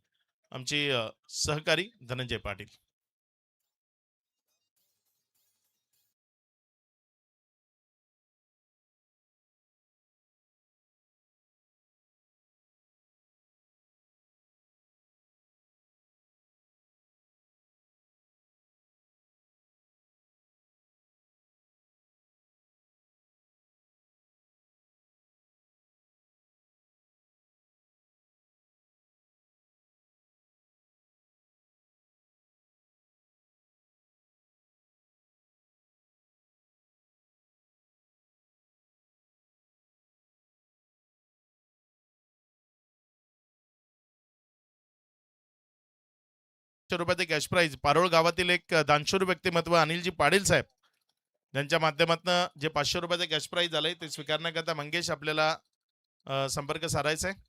आमचे सहकारी धनंजय पाटील. रुपयाचे कॅश प्राइज पारोळ गावातील एक दानशूर व्यक्तिमत्व अनिलजी पाटील साहेब यांच्या माध्यमातून जे 500 रुपयाचे कॅश प्राइज झालंय ते स्वीकारण्याकरता मंगेश आपल्याला संपर्क साधायचा आहे.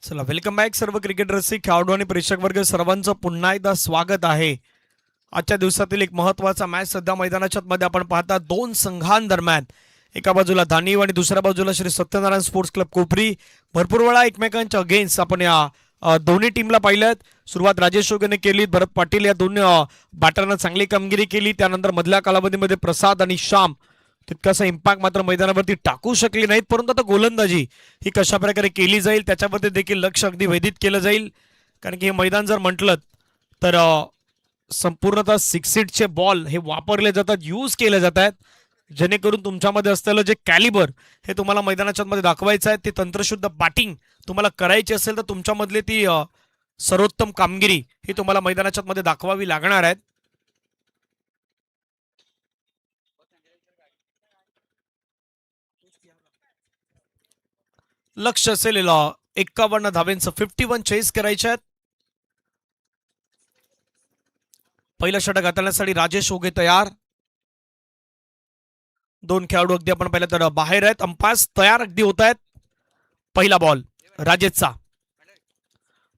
चला वेलकम बॅक सर्व क्रिकेट रसिक खेळाडू आणि प्रेक्षक वर्ग सर्वांचं पुन्हा एकदा स्वागत आहे. आजच्या दिवसातील एक महत्त्वाचा मॅच सध्या मैदानाच्या मध्ये आपण पाहता दोन संघांदरम्यान. एका बाजूला धानीव आणि दुसऱ्या बाजूला श्री सत्यनारायण स्पोर्ट्स क्लब कोपरी. भरपूर वेळा एकमेकांच्या अगेन्स्ट आपण या दोन्ही टीमला पाहिलं. सुरुवात राजेश ओगेने केली, भरत पाटील या दोन्ही बॅटरनं चांगली कामगिरी केली. त्यानंतर मधल्या कालावधीमध्ये प्रसाद आणि श्याम तितकासा इम्पॅक्ट मात्र मैदानावरती टाकू शकली नाहीत. परंतु आता गोलंदाजी ही कशा प्रकारे केली जाईल त्याच्यावरती देखील लक्ष अगदी वेधित केलं जाईल. कारण की हे मैदान जर म्हटलं तर संपूर्णतः सिक्स बॉल हे वापरले जातात, यूज केले जात आहेत, जेणेकरून तुमच्यामध्ये असलेलं जे कॅलिबर हे तुम्हाला मैदानाच्या मध्ये दाखवायचं आहे. ते तंत्रशुद्ध बॅटिंग तुम्हाला करायची असेल तर तुमच्यामधली ती सर्वोत्तम कामगिरी ही तुम्हाला मैदानाच्या मध्ये दाखवावी लागणार आहे. लक्ष असेल 51 धावेंचं 51 चेस करायचे आहेत. पहिलं षटक हाताळण्यासाठी राजेश ओगे तयार. दोन खेळाडू अगदी आपण पाहिलं तर बाहेर आहेत. अंपायर्स तयार अगदी होत आहेत. पहिला बॉल राजेशचा.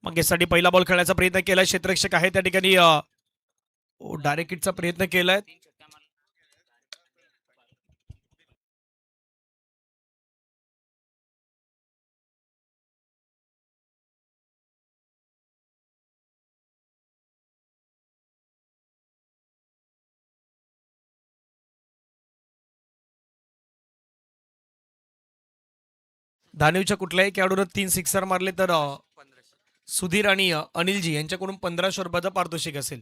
मंगेशसाठी पहिला बॉल खेळण्याचा प्रयत्न केलाय. क्षेत्ररक्षक आहे त्या ठिकाणी डायरेक्ट हिटचा प्रयत्न केलाय. धानीवच्या कुठल्याही खेळाडूने 3 सिक्सर मारले तर सुधीर आणि अनिलजी यांच्याकडून 1500 रुपयाचं पारितोषिक असेल.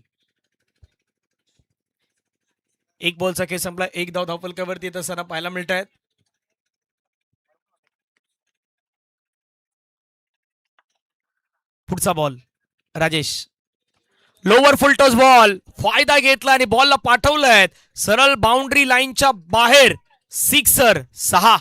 एक बॉलचा खेळ संपला. एक धाव धावफलकावरती येत असताना पाहायला मिळत आहेत. पुढचा बॉल राजेश. लोअर फुल टॉस बॉल फायदा घेतला आणि बॉलला पाठवलंय सरळ बाउंड्री लाईनच्या बाहेर. सिक्सर 6.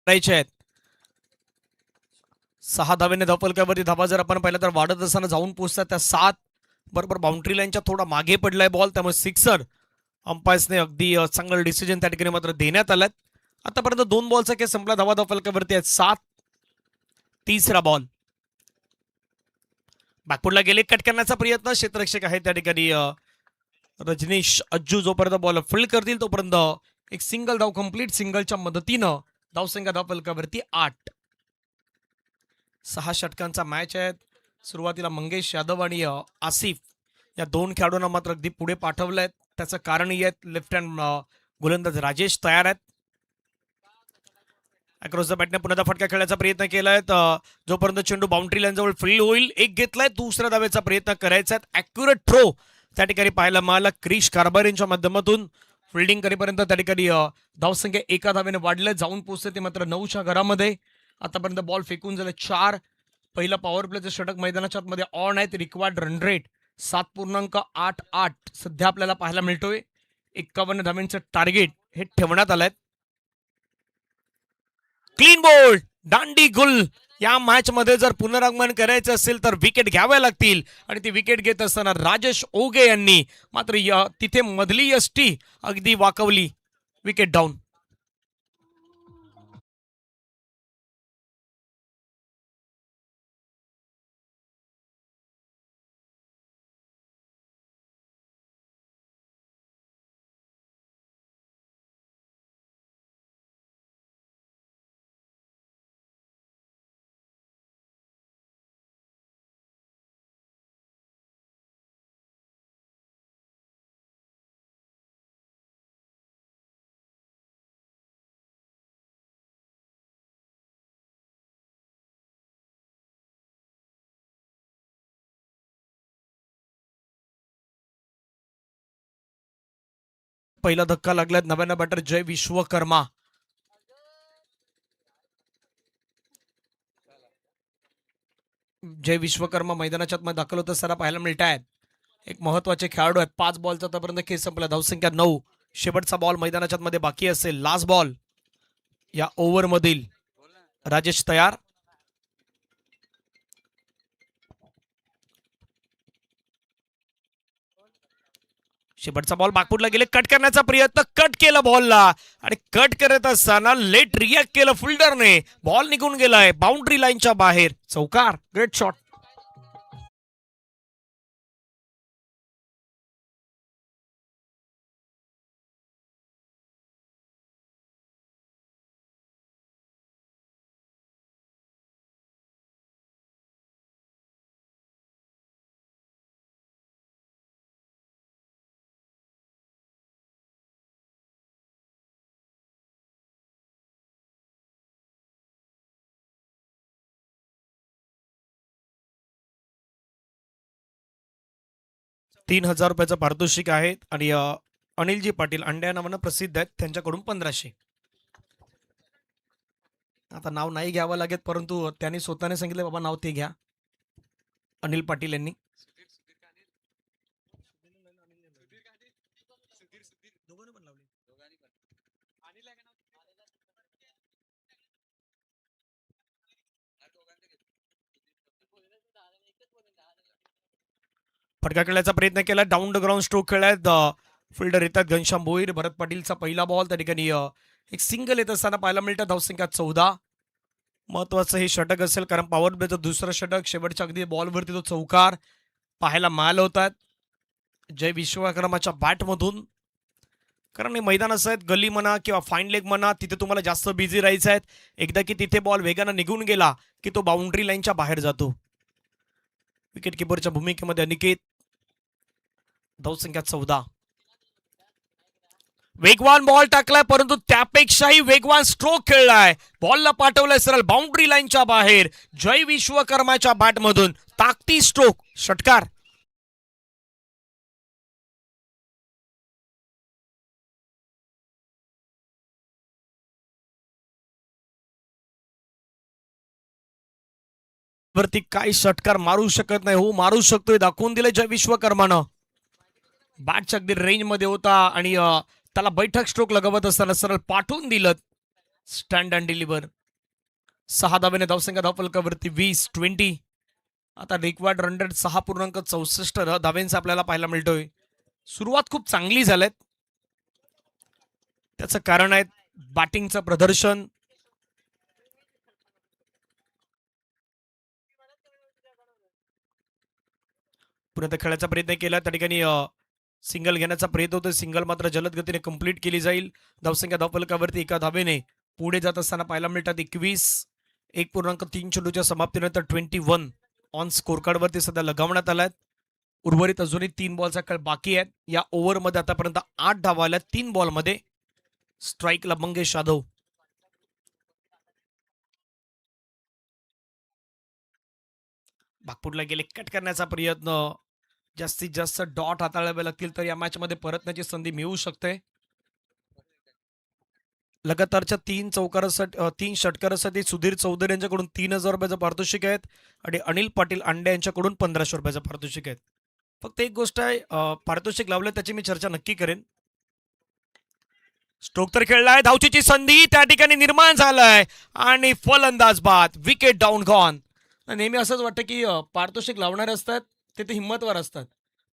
करायचे आहेत. 6 धावेने धावफलकावरती धावा जर आपण पाहिलं तर वाढत असताना जाऊन पोहोचतात त्या 7. बरोबर बाउंड्री लाईनच्या थोडा मागे पडलाय बॉल, त्यामुळे सिक्सर. अंपायर्सने अगदी चांगलं डिसिजन त्या ठिकाणी मात्र देण्यात आलं. आतापर्यंत 2 बॉलचा केस संपला, धावा धावफलकावरती आहेत 7. तिसरा बॉल बॅकफुटला गेले, कट करण्याचा प्रयत्न, क्षेत्ररक्षक आहे त्या ठिकाणी रजनीश अज्जू. जोपर्यंत बॉल फील्ड करतील तोपर्यंत एक सिंगल धाव, कंप्लीट सिंगलच्या मदतीनं धावसंख्या धावफलकावरती 8. 6 षटकांचा मॅच आहे. सुरुवातीला मंगेश यादव आणि आसिफ या 2 खेळाडूंना मात्र अगदी पुढे पाठवलंय. त्याचं कारणही आहे, लेफ्ट हँड गोलंदाज राजेश तयार आहेत. अक्रॉस द बॅटने पुन्हा फटका खेळण्याचा प्रयत्न केलाय. जोपर्यंत चेंडू बाउंड्री लाईन जवळ फील्ड होईल, एक घेतलाय, दुसऱ्या धावेचा प्रयत्न करायचा. ॲक्युरेट थ्रो त्या ठिकाणी पाहायला मिळाला क्रिश कारभार यांच्या माध्यमातून. फिल्डिंग करेपर्यंत त्या ठिकाणी धावसंख्या 1 धावेने वाढले, जाऊन पोहोचते ते मात्र 9च्या घरामध्ये. आतापर्यंत बॉल फेकून झाले 4. पहिला पॉवर प्लेचं षटक मैदानाच्या आतमध्ये ऑन आहे. रिक्वायर्ड रन रेट 7.88 सध्या आपल्याला पाहायला मिळतोय. 51 धाव्यांचं टार्गेट हे ठेवण्यात आलंय. क्लीन बोल्ड दांडी गुल या मॅच मध्ये जर पुनरागमन करायचं असेल तर विकेट घ्याव्या लागतील, आणि ती विकेट घेत असताना राजेश ओगे यांनी मात्र तिथे मधली यष्टी अगदी वाकवली. Wicket down. पहिला धक्का लागलाय नव्यानं बॅटर जय विश्वकर्मा. जय विश्वकर्मा मैदानाच्या आतमध्ये दाखल होत असताना पाहायला मिळत आहेत. एक महत्वाचे खेळाडू आहेत. 5 बॉलचा आतापर्यंत खेळ संपला, धावसंख्या 9. शेवटचा बॉल मैदानाच्या आतमध्ये बाकी असेल. लास्ट बॉल या ओव्हर मधील. राजेश तयार. शेवटचा बॉल बागपूरला गेले, कट करण्याचा प्रयत्न, कट केला बॉलला, आणि कट करत असताना लेट रिॲक्ट केलं फिल्डरने. बॉल निघून गेलाय बाउंड्री लाईनच्या बाहेर. चौकार. Great shot. ₹3000 पारितोषिक आहे, आणि अनिलजी पाटील अंड्या नावानं प्रसिद्ध आहेत, त्यांच्याकडून 1500. आता नाव नाही घ्यावं लागेल, परंतु त्यांनी स्वतःने सांगितलं बाबा नाव ते घ्या. अनिल पाटील यांनी. फटका खेळण्याचा प्रयत्न केला, डाऊन द ग्राउंड स्ट्रोक खेळायत. फिल्डर येतात घनश्याम भोईर. भरत पाटीलचा पहिला बॉल त्या ठिकाणी एक सिंगल येत असताना पाहायला मिळतात. धावसंख्या 14. महत्वाचं हे षटक असेल, कारण पॉवर प्लेचं दुसरं षटक शेवटच्या अगदी बॉलवरती तो चौकार पाहायला मिळाला होता जय विश्वकर्माच्या बॅटमधून. कारण हे मैदान असं आहे, गली म्हणा किंवा फाईन लेग म्हणा, तिथे तुम्हाला जास्त बिझी राहायचं आहे. एकदा की तिथे बॉल वेगानं निघून गेला की तो बाउंड्री लाईनच्या बाहेर जातो. विकेट किपरच्या भूमिकेमध्ये अनिकेत. धावसंख्या 14. वेगवान बॉल टाकलाय, परंतु त्यापेक्षाही वेगवान स्ट्रोक खेळलाय. बॉलला पाठवलाय सरळ बाउंड्री लाईनच्या बाहेर. जय विश्वकर्माच्या बॅटमधून ताकती स्ट्रोक. षटकार. वरती काही षटकार मारू शकत नाही. हो, मारू शकतोय, दाखवून दिले जय विश्वकर्मानं. बॅटच्या अगदी रेंज मध्ये होता, आणि त्याला बैठक स्ट्रोक लगवत असताना सरळ पाठवून दिलं. Stand and deliver. 6 धावेने धावसंख्या धावफलकावरती 20. आता रिक्वायर्ड रन रेट 6.64 धावेंचा आपल्याला पाहायला मिळतोय. सुरुवात खूप चांगली झाल्यात. त्याचं कारण आहे बॅटिंगचं प्रदर्शन. पुन्हा खेळायचा प्रयत्न केला त्या ठिकाणी सिंगल घेण्याचा प्रयत्न होतो. सिंगल मात्र जलद गतीने कंप्लीट केली जाईल. धावसंख्या धावफलकावरती एका धावेने पुढे जात असताना पाहायला मिळतात 21. 1.3 चेंडूच्या समाप्तीनंतर 21 ऑन स्कोर कार्डवरती सध्या लगावण्यात आलाय. उर्वरित अजूनही 3 बॉलचा खेळ बाकी आहेत. या ओव्हरमध्ये आतापर्यंत 8 धावा आल्या 3 बॉलमध्ये. स्ट्राईकला मंगेश यादव. बागपूरला गेले कट करण्याचा प्रयत्न. जास्तीत जास्त डॉट हाताळावे लागतील तर या मॅच मध्ये परतण्याची संधी मिळू शकते. लगातारच्या 3 षटकारासाठी सुधीर चौधरी यांच्याकडून 3,000 रुपयाचं पारितोषिक आहेत आणि अनिल पाटील अंडे यांच्याकडून 1,500 रुपयाचं पारितोषिक आहेत. फक्त एक गोष्ट आहे, पारितोषिक लावलं त्याची मी चर्चा नक्की करेन. स्ट्रोक तर खेळलाय. धावचीची संधी त्या ठिकाणी निर्माण झालाय आणि फलंदाज बाद. Wicket down gone. नेहमी असंच वाटतं की पारितोषिक लावणारे असतात ते हिंमतवर असतात,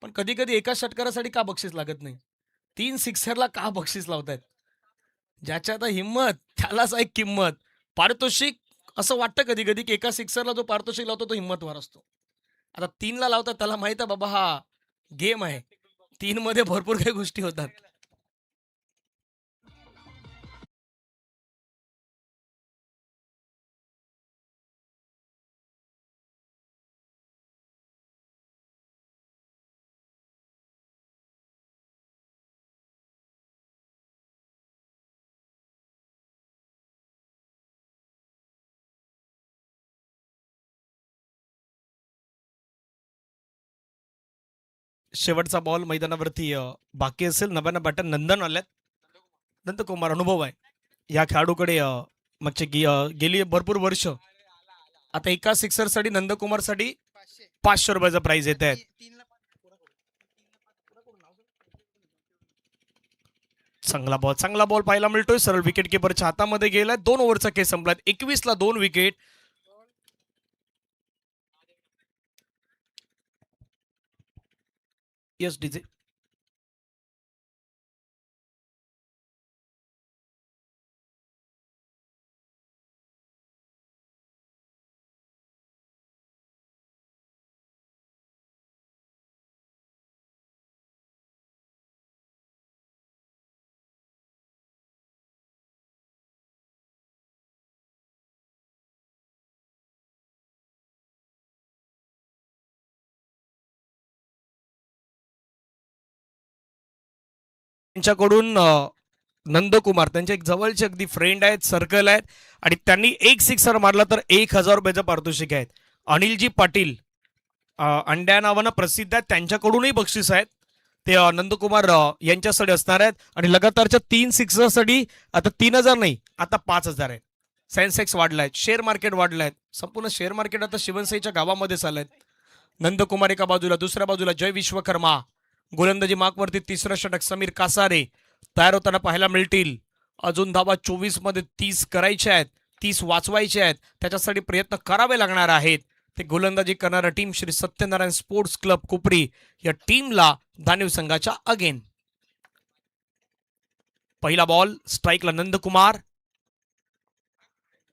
पण कधी कधी एका षटकारासाठी का बक्षीस लागत नाही? 3 सिक्सरला का बक्षीस लावतायत? ज्याच्यात हिंमत त्यालाच एक किंमत. पारितोषिक असं वाटतं कधी कधी की एका सिक्सरला जो पारितोषिक लावतो तो हिंमतवर असतो. आता 3ला लावतात त्याला माहित आहे बाबा हा गेम आहे. 3 मध्ये भरपूर काही गोष्टी होतात. शेवटचा बॉल मैदानावरती बाकी असेल. नव्यानं बॅटर नंदन आल्यात. नंदकुमार अनुभव आहे या खेळाडूकडे. गेली भरपूर वर्ष. आता एका सिक्सरसाठी नंदकुमारसाठी 500 रुपयाचा प्राइज येत आहेत. चांगला बॉल पाहायला मिळतोय. सरळ विकेट किपरच्या हातामध्ये गेलाय. 2 ओव्हरचा खेळ संपलाय. 21ला 2 विकेट. Yes DJ. त्यांच्याकडून नंदकुमार त्यांचे एक जवळचे अगदी फ्रेंड आहेत, सर्कल आहेत आणि त्यांनी एक सिक्सर मारला तर 1,000 रुपयाचं पारितोषिक आहेत. अनिलजी पाटील अंड्या नावानं प्रसिद्ध आहेत. त्यांच्याकडूनही बक्षीस आहेत. ते नंदकुमार यांच्यासाठी असणार आहेत आणि लगातारच्या 3 सिक्सरसाठी आता 3,000 नाही, आता 5,000 आहेत. सेन्सेक्स वाढलाय, शेअर मार्केट वाढलाय. संपूर्ण शेअर मार्केट आता शिवनसाईच्या गावामध्येच आलंय. नंदकुमार एका बाजूला, दुसऱ्या बाजूला जय विश्वकर्मा. गोलंदाजी मार्कवरती तिसरं षटक समीर कासारे तयार होताना पाहायला मिळतील. अजून धावा 24 मध्ये 30 करायच्या आहेत, 30 वाचवायचे आहेत. त्याच्यासाठी प्रयत्न करावे लागणार आहेत. ते गोलंदाजी करणाऱ्या team Shri Satyanarayan sports club Kopri या टीमला दानव संघाच्या अगेन. पहिला बॉल स्ट्राईकला नंदकुमार.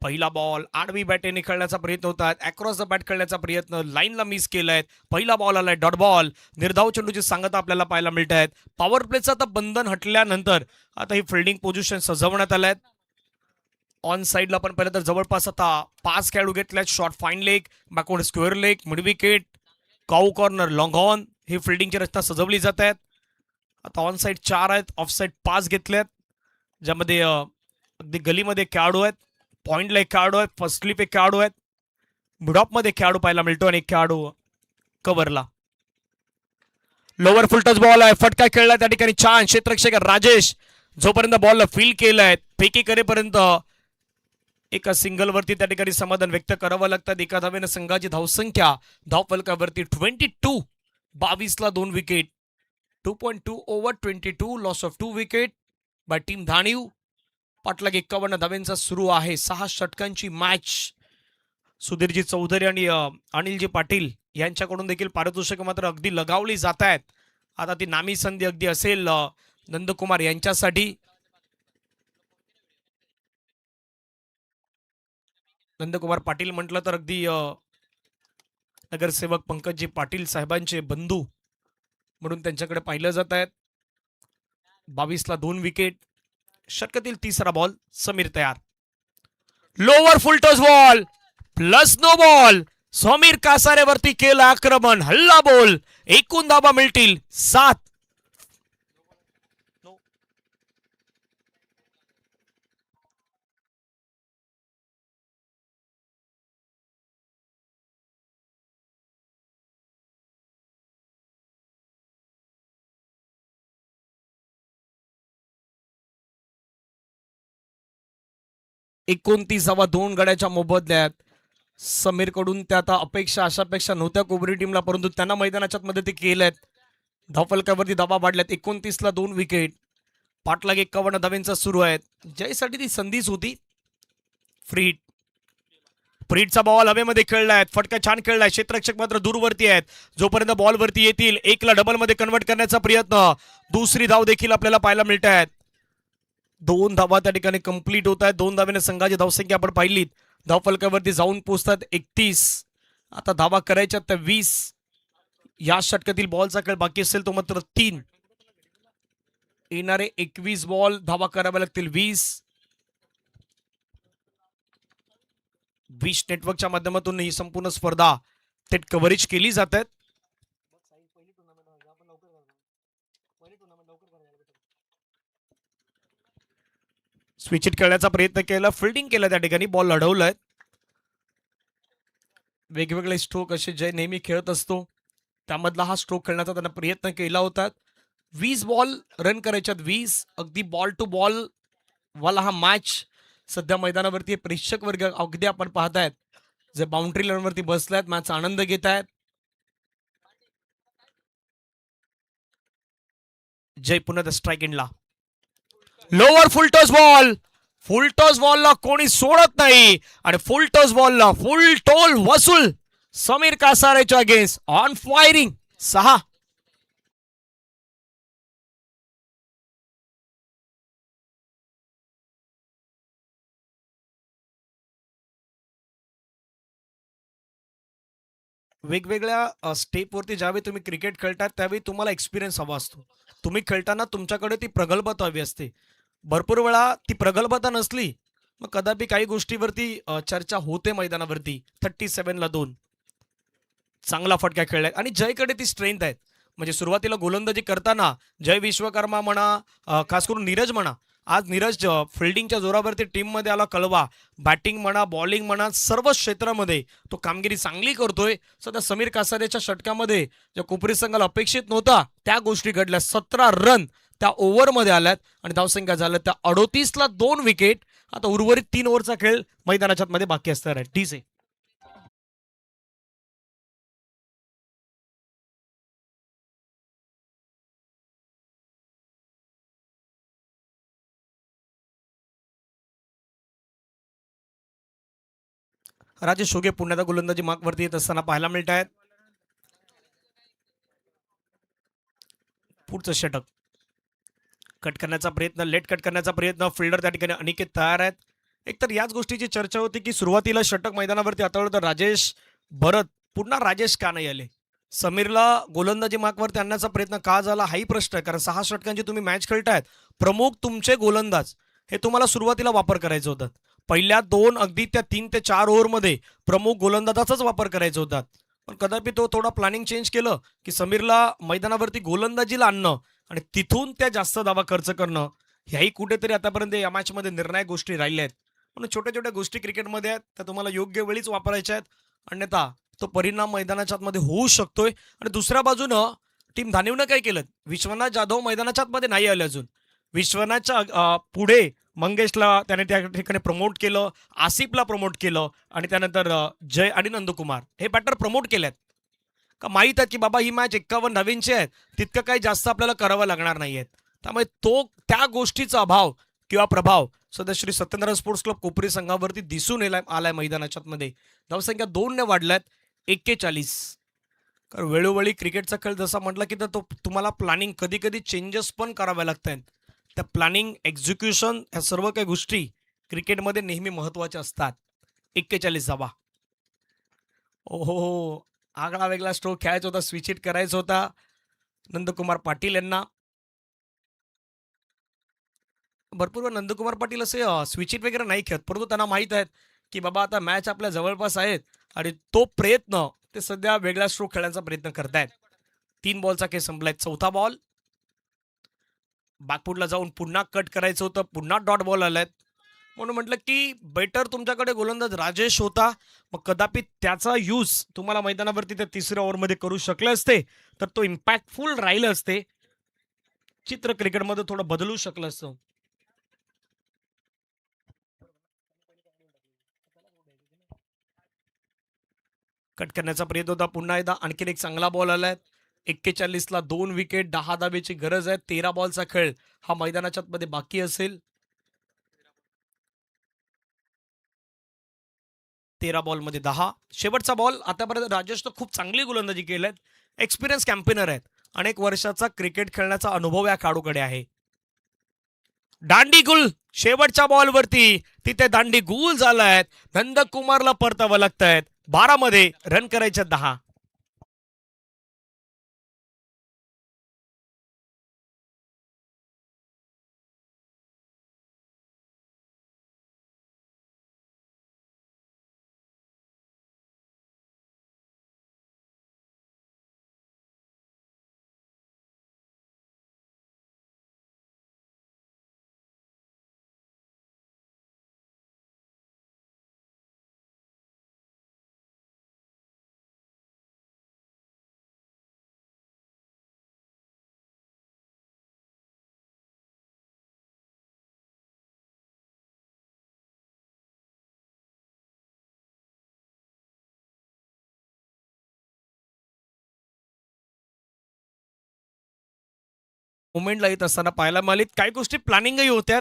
पहिला बॉल आडवी बॅटेने खेळण्याचा प्रयत्न होतात. अक्रॉस द बॅट खेळण्याचा प्रयत्न लाईनला मिस केलाय. पहिला बॉल आलाय डॉट बॉल. निर्धाव चेंडूची सांगता आपल्याला पाहायला मिळत आहेत. पॉवर प्लेचं आता बंधन हटल्यानंतर आता ही फिल्डिंग पोझिशन सजवण्यात आल्या आहेत. ऑन साईडला पण पाहिलं तर जवळपास आता 5 खेळाडू घेतल्यात. Short fine leg, backward square leg, mid wicket, cow corner, long on ही फिल्डिंगची रचना सजवली जात आहेत. आता ऑन साईड 4 आहेत, ऑफ साईड 5 घेतल्यात, ज्यामध्ये अगदी गलीमध्ये खेळाडू आहेत, पॉइंटला एक खेळाडू आहेत, फर्स्ट स्लिप एक खेळाडू आहेत, मिडॉपमध्ये खेळाडू पाहायला मिळतो आणि एक खेळाडू कव्हरला. लोअर फुल टच बॉल आहे, फटका खेळला त्या ठिकाणी. छान क्षेत्ररक्षक राजेश जोपर्यंत बॉलला फील केलाय फेकी करेपर्यंत एका सिंगलवरती त्या ठिकाणी समाधान व्यक्त करावं लागतात. एका धावेनं संघाची धावसंख्या धावफलकावरती 22. 22ला 2 wicket. 2.2 over 22, loss of 2 wicket by team धाणीव. पाटलाग 51 धावांचा सुरू आहे. 6 षटकांची मॅच. सुधीरजी चौधरी आणि अनिलजी पाटील यांच्याकडून देखील पारितोषिक मात्र अगदी लगावली जात आहेत. आता ती नामी संधी अगदी असेल नंदकुमार यांच्यासाठी. नंदकुमार पाटील म्हटलं तर अगदी नगरसेवक पंकजी पाटील साहेबांचे बंधू म्हणून त्यांच्याकडे पाहिलं जात आहेत. 22 ला 2 विकेट. षटकातील तिसरा बॉल. समीर तयार. Lower full toss ball plus no ball. Sameer कासारेवरती केलं आक्रमण. हल्ला बॉल. एकूण धावा मिळतील 7. धावा 2 गड्याच्या मोबदल्यात. समीर कडून त्या आता अशापेक्षा नव्हत्या कोबरी टीमला, परंतु त्यांना मैदानाच्या मध्ये ते केलेत. धावफलकावरती धावा वाढल्यात. 29 ला 2 विकेट. पाटलाग 51 धावांचा सुरू आहे. जयसाठी ती संधीच होती. फ्रीटचा बॉल हवेमध्ये खेळलाय. फटका छान खेळलाय. क्षेत्ररक्षक मात्र दूरवरती आहेत. जोपर्यंत बॉल वरती येतील 1 ला डबल मध्ये कन्वर्ट करण्याचा प्रयत्न. दुसरी धाव देखील आपल्याला पाहायला मिळत आहेत. 2 धावा त्या ठिकाणी कंप्लीट होत आहेत. 2 धाव्याने संघाची धावसंख्या आपण पाहिलीत. धावफलकावरती जाऊन पोहोचतात 31. आता धावा करायच्या त्या 20. या षटकातील बॉलचा खेळ बाकी असेल तो मात्र 3. येणारे 21 बॉल धावा कराव्या लागतील 20. विश नेटवर्कच्या माध्यमातून ही संपूर्ण स्पर्धा थेट कव्हरेज केली जात आहेत. स्विच इट खेळण्याचा प्रयत्न केला. फिल्डिंग केलं त्या ठिकाणी. बॉल लढवलाय. वेगवेगळे स्ट्रोक असे जय नेहमी खेळत असतो त्यामधला हा स्ट्रोक खेळण्याचा त्यांना प्रयत्न केला होता. 20 बॉल रन करायच्यात. 20 अगदी बॉल टू बॉल वाला हा मॅच सध्या मैदानावरती प्रेक्षक वर्ग अगदी आपण पाहतायत जे बाउंड्री लाईनवरती बसलायत. मॅचचा आनंद घेत आहेत. जय पुन्हा स्ट्राईक एंडला. लोअर फुल टॉस बॉलला कोणी सोडत नाही आणि फुल टॉस बॉलला फुल टोल वसूल. समीर कासारेच्या अगेन्स्ट ऑन फायरिंग 6. वेगवेगळ्या स्टेपवरती ज्यावेळी तुम्ही क्रिकेट खेळतात त्यावेळी तुम्हाला एक्सपिरियन्स हवा असतो. तुम्ही खेळताना तुमच्याकडे ती प्रगल्भता हवी असते. भरपूर वेळा ती प्रगल्भता नसली मग कदापि काही गोष्टीवरती चर्चा होते मैदानावरती. 37 ला 2. चांगला फटका खेळलाय आणि जयकडे ती स्ट्रेंथ आहे. म्हणजे सुरुवातीला गोलंदाजी करताना जय विश्वकर्मा म्हणा खास करून नीरज म्हणा. आज नीरज फिल्डिंगच्या जोरावरती टीम मध्ये आला कळवा. बॅटिंग म्हणा बॉलिंग म्हणा सर्व क्षेत्रामध्ये तो कामगिरी चांगली करतोय. सध्या समीर कासारेच्या षटकामध्ये ज्या कोपरी संघाला अपेक्षित नव्हता त्या गोष्टी घडल्या. 17 रन त्या ओव्हरमध्ये आल्यात आणि धावसंख्या झाल्या त्या 38 ला 2 विकेट. आता उर्वरित 3 ओव्हरचा खेळ मैदानाच्या मध्ये बाकी असणार आहे. डीजे राजेश शोगे पुण्याचा गोलंदाजी मार्कवरती येत असताना पाहायला मिळत आहेत. पुढचं षटक कट करण्याचा प्रयत्न. लेट कट करण्याचा प्रयत्न. फिल्डर त्या ठिकाणी अनिकेत तयार आहेत. एकतर याच गोष्टीची चर्चा होती की सुरुवातीला षटक मैदानावरती हाताळलं तर राजेश भरत पुन्हा राजेश का नाही आले. समीरला गोलंदाजी मार्कवरती आणण्याचा प्रयत्न का झाला हाही प्रश्न आहे. कारण 6 षटकांची तुम्ही मॅच खेळतायत. प्रमुख तुमचे गोलंदाज हे तुम्हाला सुरुवातीला वापर करायचं होतं. पहिल्या 2 अगदी त्या 3 ते 4 ओव्हरमध्ये प्रमुख गोलंदाजाचाच वापर करायचा होता. पण कदापि तो थोडा प्लॅनिंग चेंज केलं की समीरला मैदानावरती गोलंदाजीला आणणं आणि तिथून त्या जास्त धावा खर्च करणं ह्याही कुठेतरी आतापर्यंत या मॅचमध्ये निर्णायक गोष्टी राहिल्या आहेत. म्हणून छोट्या छोट्या गोष्टी क्रिकेटमध्ये आहेत त्या तुम्हाला योग्य वेळीच वापरायच्या आहेत. अन्यथा तो परिणाम मैदानाच्या आतमध्ये होऊ शकतोय. आणि दुसऱ्या बाजूनं टीम धानिवनं काय केलं. विश्वनाथ जाधव मैदानाच्या आतमध्ये नाही आले अजून. विश्वनाथच्या पुढे मंगेशला त्याने त्या ठिकाणी प्रमोट केलं. आसिफला प्रमोट केलं आणि त्यानंतर जय आणि नंदकुमार हे बॅटर प्रमोट केलेत. का माहीत आहे की बाबा ही मॅच 51 धावींची आहे. तितकं काही जास्त आपल्याला करावं लागणार नाहीये. त्यामुळे तो त्या गोष्टीचा अभाव किंवा प्रभाव सध्या श्री सत्यनारायण स्पोर्ट्स क्लब कोपरी संघावरती दिसून आलाय मैदानाच्या मध्ये. धावसंख्या 2 ने वाढल्यात 41. कारण वेळोवेळी क्रिकेटचा खेळ जसा म्हटलं की तो तुम्हाला प्लॅनिंग कधी कधी चेंजेस पण कराव्या लागतात. त्या प्लॅनिंग एक्झिक्युशन ह्या सर्व काही गोष्टी क्रिकेटमध्ये नेहमी महत्वाच्या असतात. 41 धावा. ओहो, आगळा वेगळा स्ट्रोक खेळायचा होता, स्विच हिट करायचा होता नंदकुमार पाटील यांना. भरपूर वेळा नंदकुमार पाटील असे स्विच हिट वगैरे नाही खेळत, परंतु त्यांना माहीत आहेत की बाबा आता मॅच आपल्या जवळपास आहेत आणि तो प्रयत्न ते सध्या वेगळा स्ट्रोक खेळण्याचा प्रयत्न करतायत. 3 बॉलचा खेळ संपलाय. चौथा बॉल बॅकफुटला जाऊन पुन्हा कट करायचं होतं, पुन्हा डॉट बॉल आलायत. म्हणून म्हटलं की बेटर तुमच्याकडे गोलंदाज राजेश होता, मग कदापि त्याचा यूज तुम्हाला मैदानावरती त्या तिसऱ्या ओव्हरमध्ये करू शकले असते तर तो इम्पॅक्टफुल राहिलं असते. चित्र क्रिकेटमध्ये थोडं बदलू शकलं असतं. कट करण्याचा प्रयत्न होता. पुन्हा एकदा आणखीन एक चांगला बॉल आलाय. 41ला 2 विकेट, 10 धावेची गरज आहे. 13 बॉलचा खेळ हा मैदानाच्या मध्ये बाकी असेल. 13 बॉलमध्ये 10. शेवटचा बॉल. आतापर्यंत राजेशनं खूप चांगली गोलंदाजी केली. एक्सपिरियन्स कॅम्पेनर आहेत. अनेक वर्षाचा क्रिकेट खेळण्याचा अनुभव या खेळाडूकडे आहे. दांडी गुल शेवटच्या बॉलवरती तिथे दांडी गुल झालाय. नंदकुमारला परतावं लागतायत. 12 मध्ये रन करायच्या 10. मुवमेंटला येत असताना पाहायला मिळालीत. काही गोष्टी प्लॅनिंगही होत्या,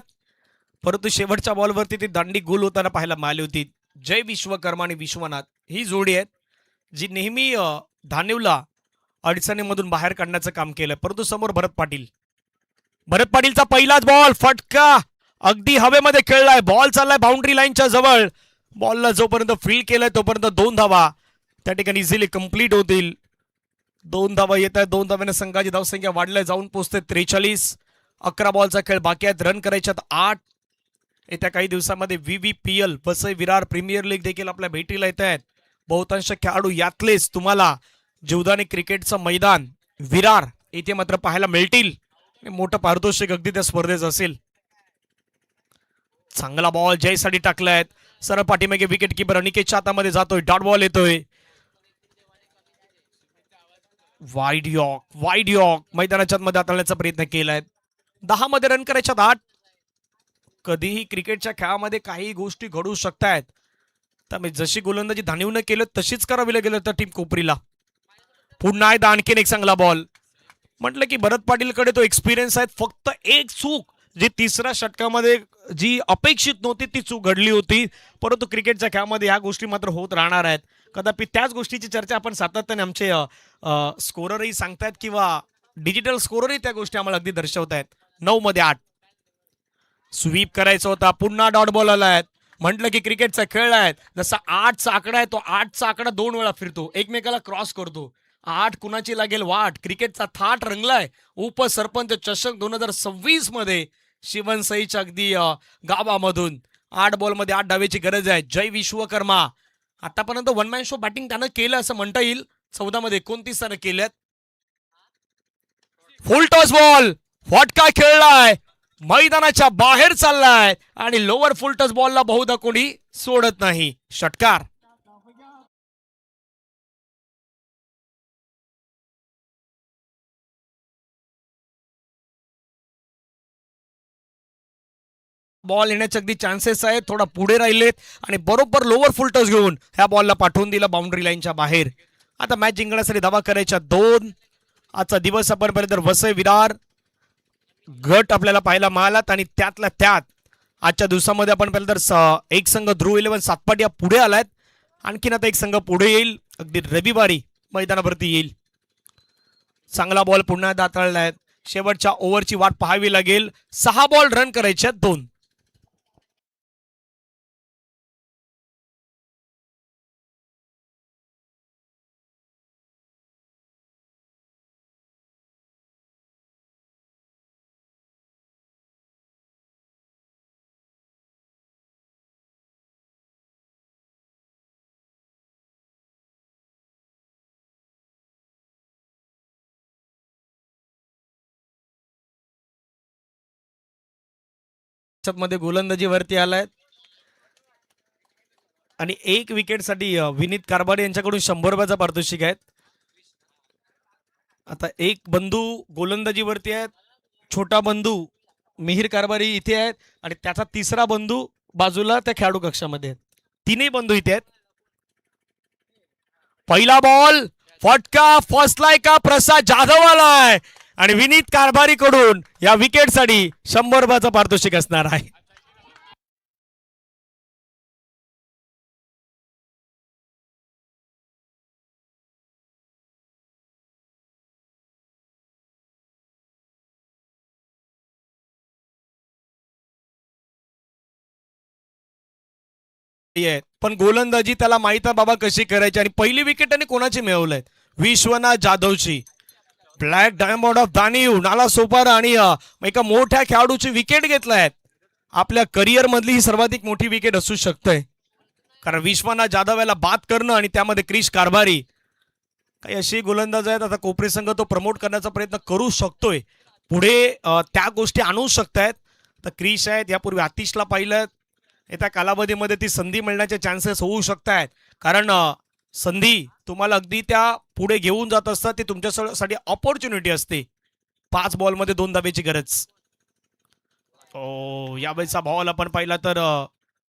परंतु शेवटच्या बॉलवरती ती दांडी गोल होताना पाहायला मिळाली होती. जय विश्वकर्मा आणि विश्वनाथ ही जोडी आहे जी नेहमी धानिवला अडचणीमधून बाहेर काढण्याचं काम केलं. परंतु समोर भरत पाटील. भरत पाटीलचा पहिलाच बॉल फटका अगदी हवेमध्ये खेळलाय. बॉल चाललाय बाउंड्री लाईनच्या जवळ. बॉलला जोपर्यंत फील्ड केलाय तोपर्यंत 2 धावा त्या ठिकाणी इझिली कंप्लीट होतील. 2 धावा येत आहेत. 2 धाव्याने संघाची धावसंख्या वाढल्या जाऊन पोहोचते 43. 11 बॉलचा खेळ बाकी आहेत. रन करायच्यात 8. येत्या काही दिवसामध्ये VVPL Vasai Virar premier league देखील आपल्या भेटीला येत आहेत. बहुतांश खेळाडू यातलेच तुम्हाला जीवदानी क्रिकेटचं मैदान विरार येथे मात्र पाहायला मिळतील. मोठं पारितोषिक अगदी त्या स्पर्धेचं असेल. चांगला बॉल जयसाठी टाकलाय. सरळ पाठीमागे विकेट किपर अनिकेतच्या हातामध्ये जातोय. डॉट बॉल येतोय. वाईड यॉर्क मैदानाच्या मध्ये हाताळण्याचा प्रयत्न केलाय. 10 मध्ये रन करायच्या 8. कधीही क्रिकेटच्या खेळामध्ये काही गोष्टी घडू शकतात. त्यामुळे जशी गोलंदाजी धानिवनं केलं तशीच करावी लागेल त्या टीम कोपरीला. पुन्हा एकदा आणखीन एक चांगला बॉल. म्हटलं की भरत पाटीलकडे तो एक्सपिरियन्स आहे. फक्त एक चूक जी तिसऱ्या षटकामध्ये जी अपेक्षित नव्हती ती चूक घडली होती. परंतु क्रिकेटच्या खेळामध्ये ह्या गोष्टी मात्र होत राहणार आहेत. कदापि त्याच गोष्टीची चर्चा आपण सातत्याने आमचे स्कोररही सांगतायत किंवा डिजिटल स्कोररही त्या गोष्टी आम्हाला अगदी दर्शवतायत. 9 मध्ये 8. स्वीप करायचा होता. पुन्हा डॉट बॉल आलाय. म्हटलं की क्रिकेटचा खेळ आहे. जसा 8चा आकडा आहे तो 8चा आकडा 2 वेळा फिरतो, एकमेकाला क्रॉस करतो. 8 कुणाची लागेल वाट. क्रिकेटचा थाट रंगलाय. उपसरपंच चषक 2026 मध्ये शिवनसईच्या अगदी गावामधून 8 बॉलमध्ये 8 डावेची गरज आहे. जय विश्वकर्मा आतापर्यंत 1 मॅन शो बॅटिंग त्यानं केलं असं म्हणता येईल. 14 मध्ये 29 त्यानं केल्यात. फुल टॉस बॉल फटका खेळलाय. मैदानाच्या बाहेर चाललाय आणि लोअर फुल टच बॉलला बहुधा कोणी सोडत नाही. षटकार. बॉल येण्याचे अगदी चान्सेस आहेत. थोडा पुढे राहिलेत आणि बरोबर लोअर फुल टच घेऊन ह्या बॉलला पाठवून दिला बाउंड्री लाईनच्या बाहेर. आता मॅच जिंकण्यासाठी धावा करायच्या 2. आजचा दिवस आपणपर्यंत वसई विरार गट आपल्याला पाहायला मिळालात आणि त्यातल्या त्यात आजच्या दिवसामध्ये आपण पाहिलं तर एक संघ ध्रुव 11 सातपाट या पुढे आलायत. आणखीन आता एक संघ पुढे येईल, अगदी रविवारी मैदानावरती येईल. चांगला बॉल पुन्हा दाताळलाय. शेवटच्या ओव्हरची वाट पाहावी लागेल. 6 बॉल रन करायचे 2. मध्ये गोलंदाजी वरती आलाय आणि 1 विकेटसाठी विनीत कारभार यांच्याकडून 100 रुपयाचा पारितोषिक आहे. आता एक बंधू गोलंदाजीवरती आहेत, छोटा बंधू मिहिर कारभारी इथे आहेत आणि त्याचा तिसरा बंधू बाजूला त्या खेळाडू कक्षामध्ये आहेत. तीनही बंधू इथे आहेत. पहिला बॉल फटका फसलाय का प्रसाद जाधव आलाय आणि विनीत कारभारी कडून या विकेटसाठी 100 रुपयाचं पारितोषिक असणार आहे. पण गोलंदाजी त्याला माहित आहे बाबा कशी करायची आणि पहिली विकेट त्यांनी कोणाची मिळवलंय? Vishwanath जाधवची. Black diamond of दानीव Nala Sopara आणि एका मोठ्या खेळाडूची विकेट घेतलाय. आपल्या करिअर मधली ही सर्वाधिक मोठी विकेट असू शकते, कारण विश्वनाथ जाधव याला बाद करणं आणि त्यामध्ये क्रिश कारभारी काही अशी गोलंदाज आहेत. आता कोपरे संघ तो प्रमोट करण्याचा प्रयत्न करू शकतोय, पुढे त्या गोष्टी आणू शकतायत. तर क्रिश आहेत, यापूर्वी आतिशला पाहिलं. येत्या कालावधीमध्ये ती संधी मिळण्याचे चान्सेस होऊ शकतात, कारण संधी तुम्हाला अगदी त्या पुढे घेऊन जात असतात. ती तुमच्यासाठी ऑपॉर्च्युनिटी असते. 5 बॉलमध्ये 2 धाब्याची गरज. यावेळेचा बॉल आपण पाहिला तर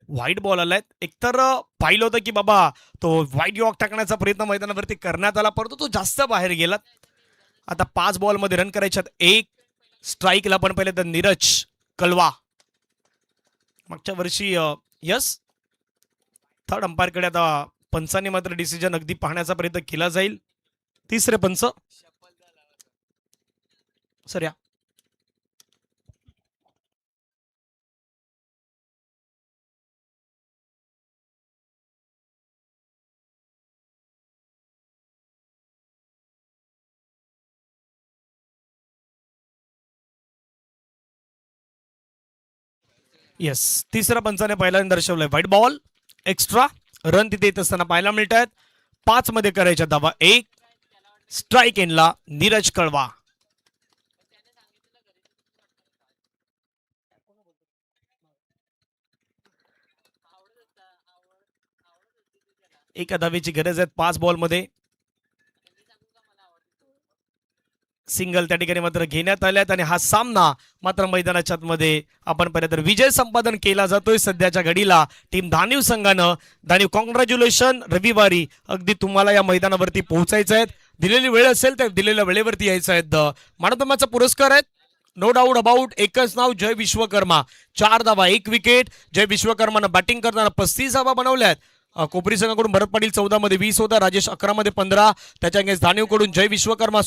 व्हाईट बॉल आलाय. एकतर पाहिलं होतं की बाबा तो व्हाईट यॉक टाकण्याचा प्रयत्न मैदानावरती करण्यात आला, परंतु तो जास्त बाहेर गेला. आता 5 बॉलमध्ये रन करायच्यात 1. स्ट्राईकला आपण पाहिलं तर नीरज कलवा. मागच्या वर्षी यस थर्ड अंपायरकडे आता पंचांनी मात्र डिसिजन अगदी पाहण्याचा प्रयत्न केला जाईल. तिसरे पंच सर या. येस, तिसऱ्या पंचाने पहिल्यांदा दर्शवलंय व्हाईट बॉल. एक्स्ट्रा रन तिथे येत असताना पाहायला मिळत आहेत. 5 मध्ये करायच्या धावा 1. स्ट्राईक एनला नीरज कळवा. एका धावेची गरज आहे 5 बॉलमध्ये. सिंगल त्या ठिकाणी मात्र घेण्यात आल्यात आणि हा सामना मात्र मैदानाच्या आतमध्ये आपण पाहिलं तर विजय संपादन केला जातोय सध्याच्या घडीला टीम धानीव संघानं. धानीव कॉंग्रॅच्युलेशन. रविवारी अगदी तुम्हाला या मैदानावरती पोहोचायचं आहे. दिलेली वेळ असेल तर दिलेल्या वेळेवरती यायचं आहे. मानवतमाचा पुरस्कार आहेत, नो डाऊट अबाउट. एकच नाव जय विश्वकर्मा. 4 धावा 1 विकेट. जय विश्वकर्मानं बॅटिंग करताना 35 धावा बनवल्यात. कोपरी संघाकडून भरत पाटील 14 मध्ये 20 होता. राजेश 11 मध्ये 15. त्याच्या अगेन्स्ट धानीवकडून जय विश्वकर्मा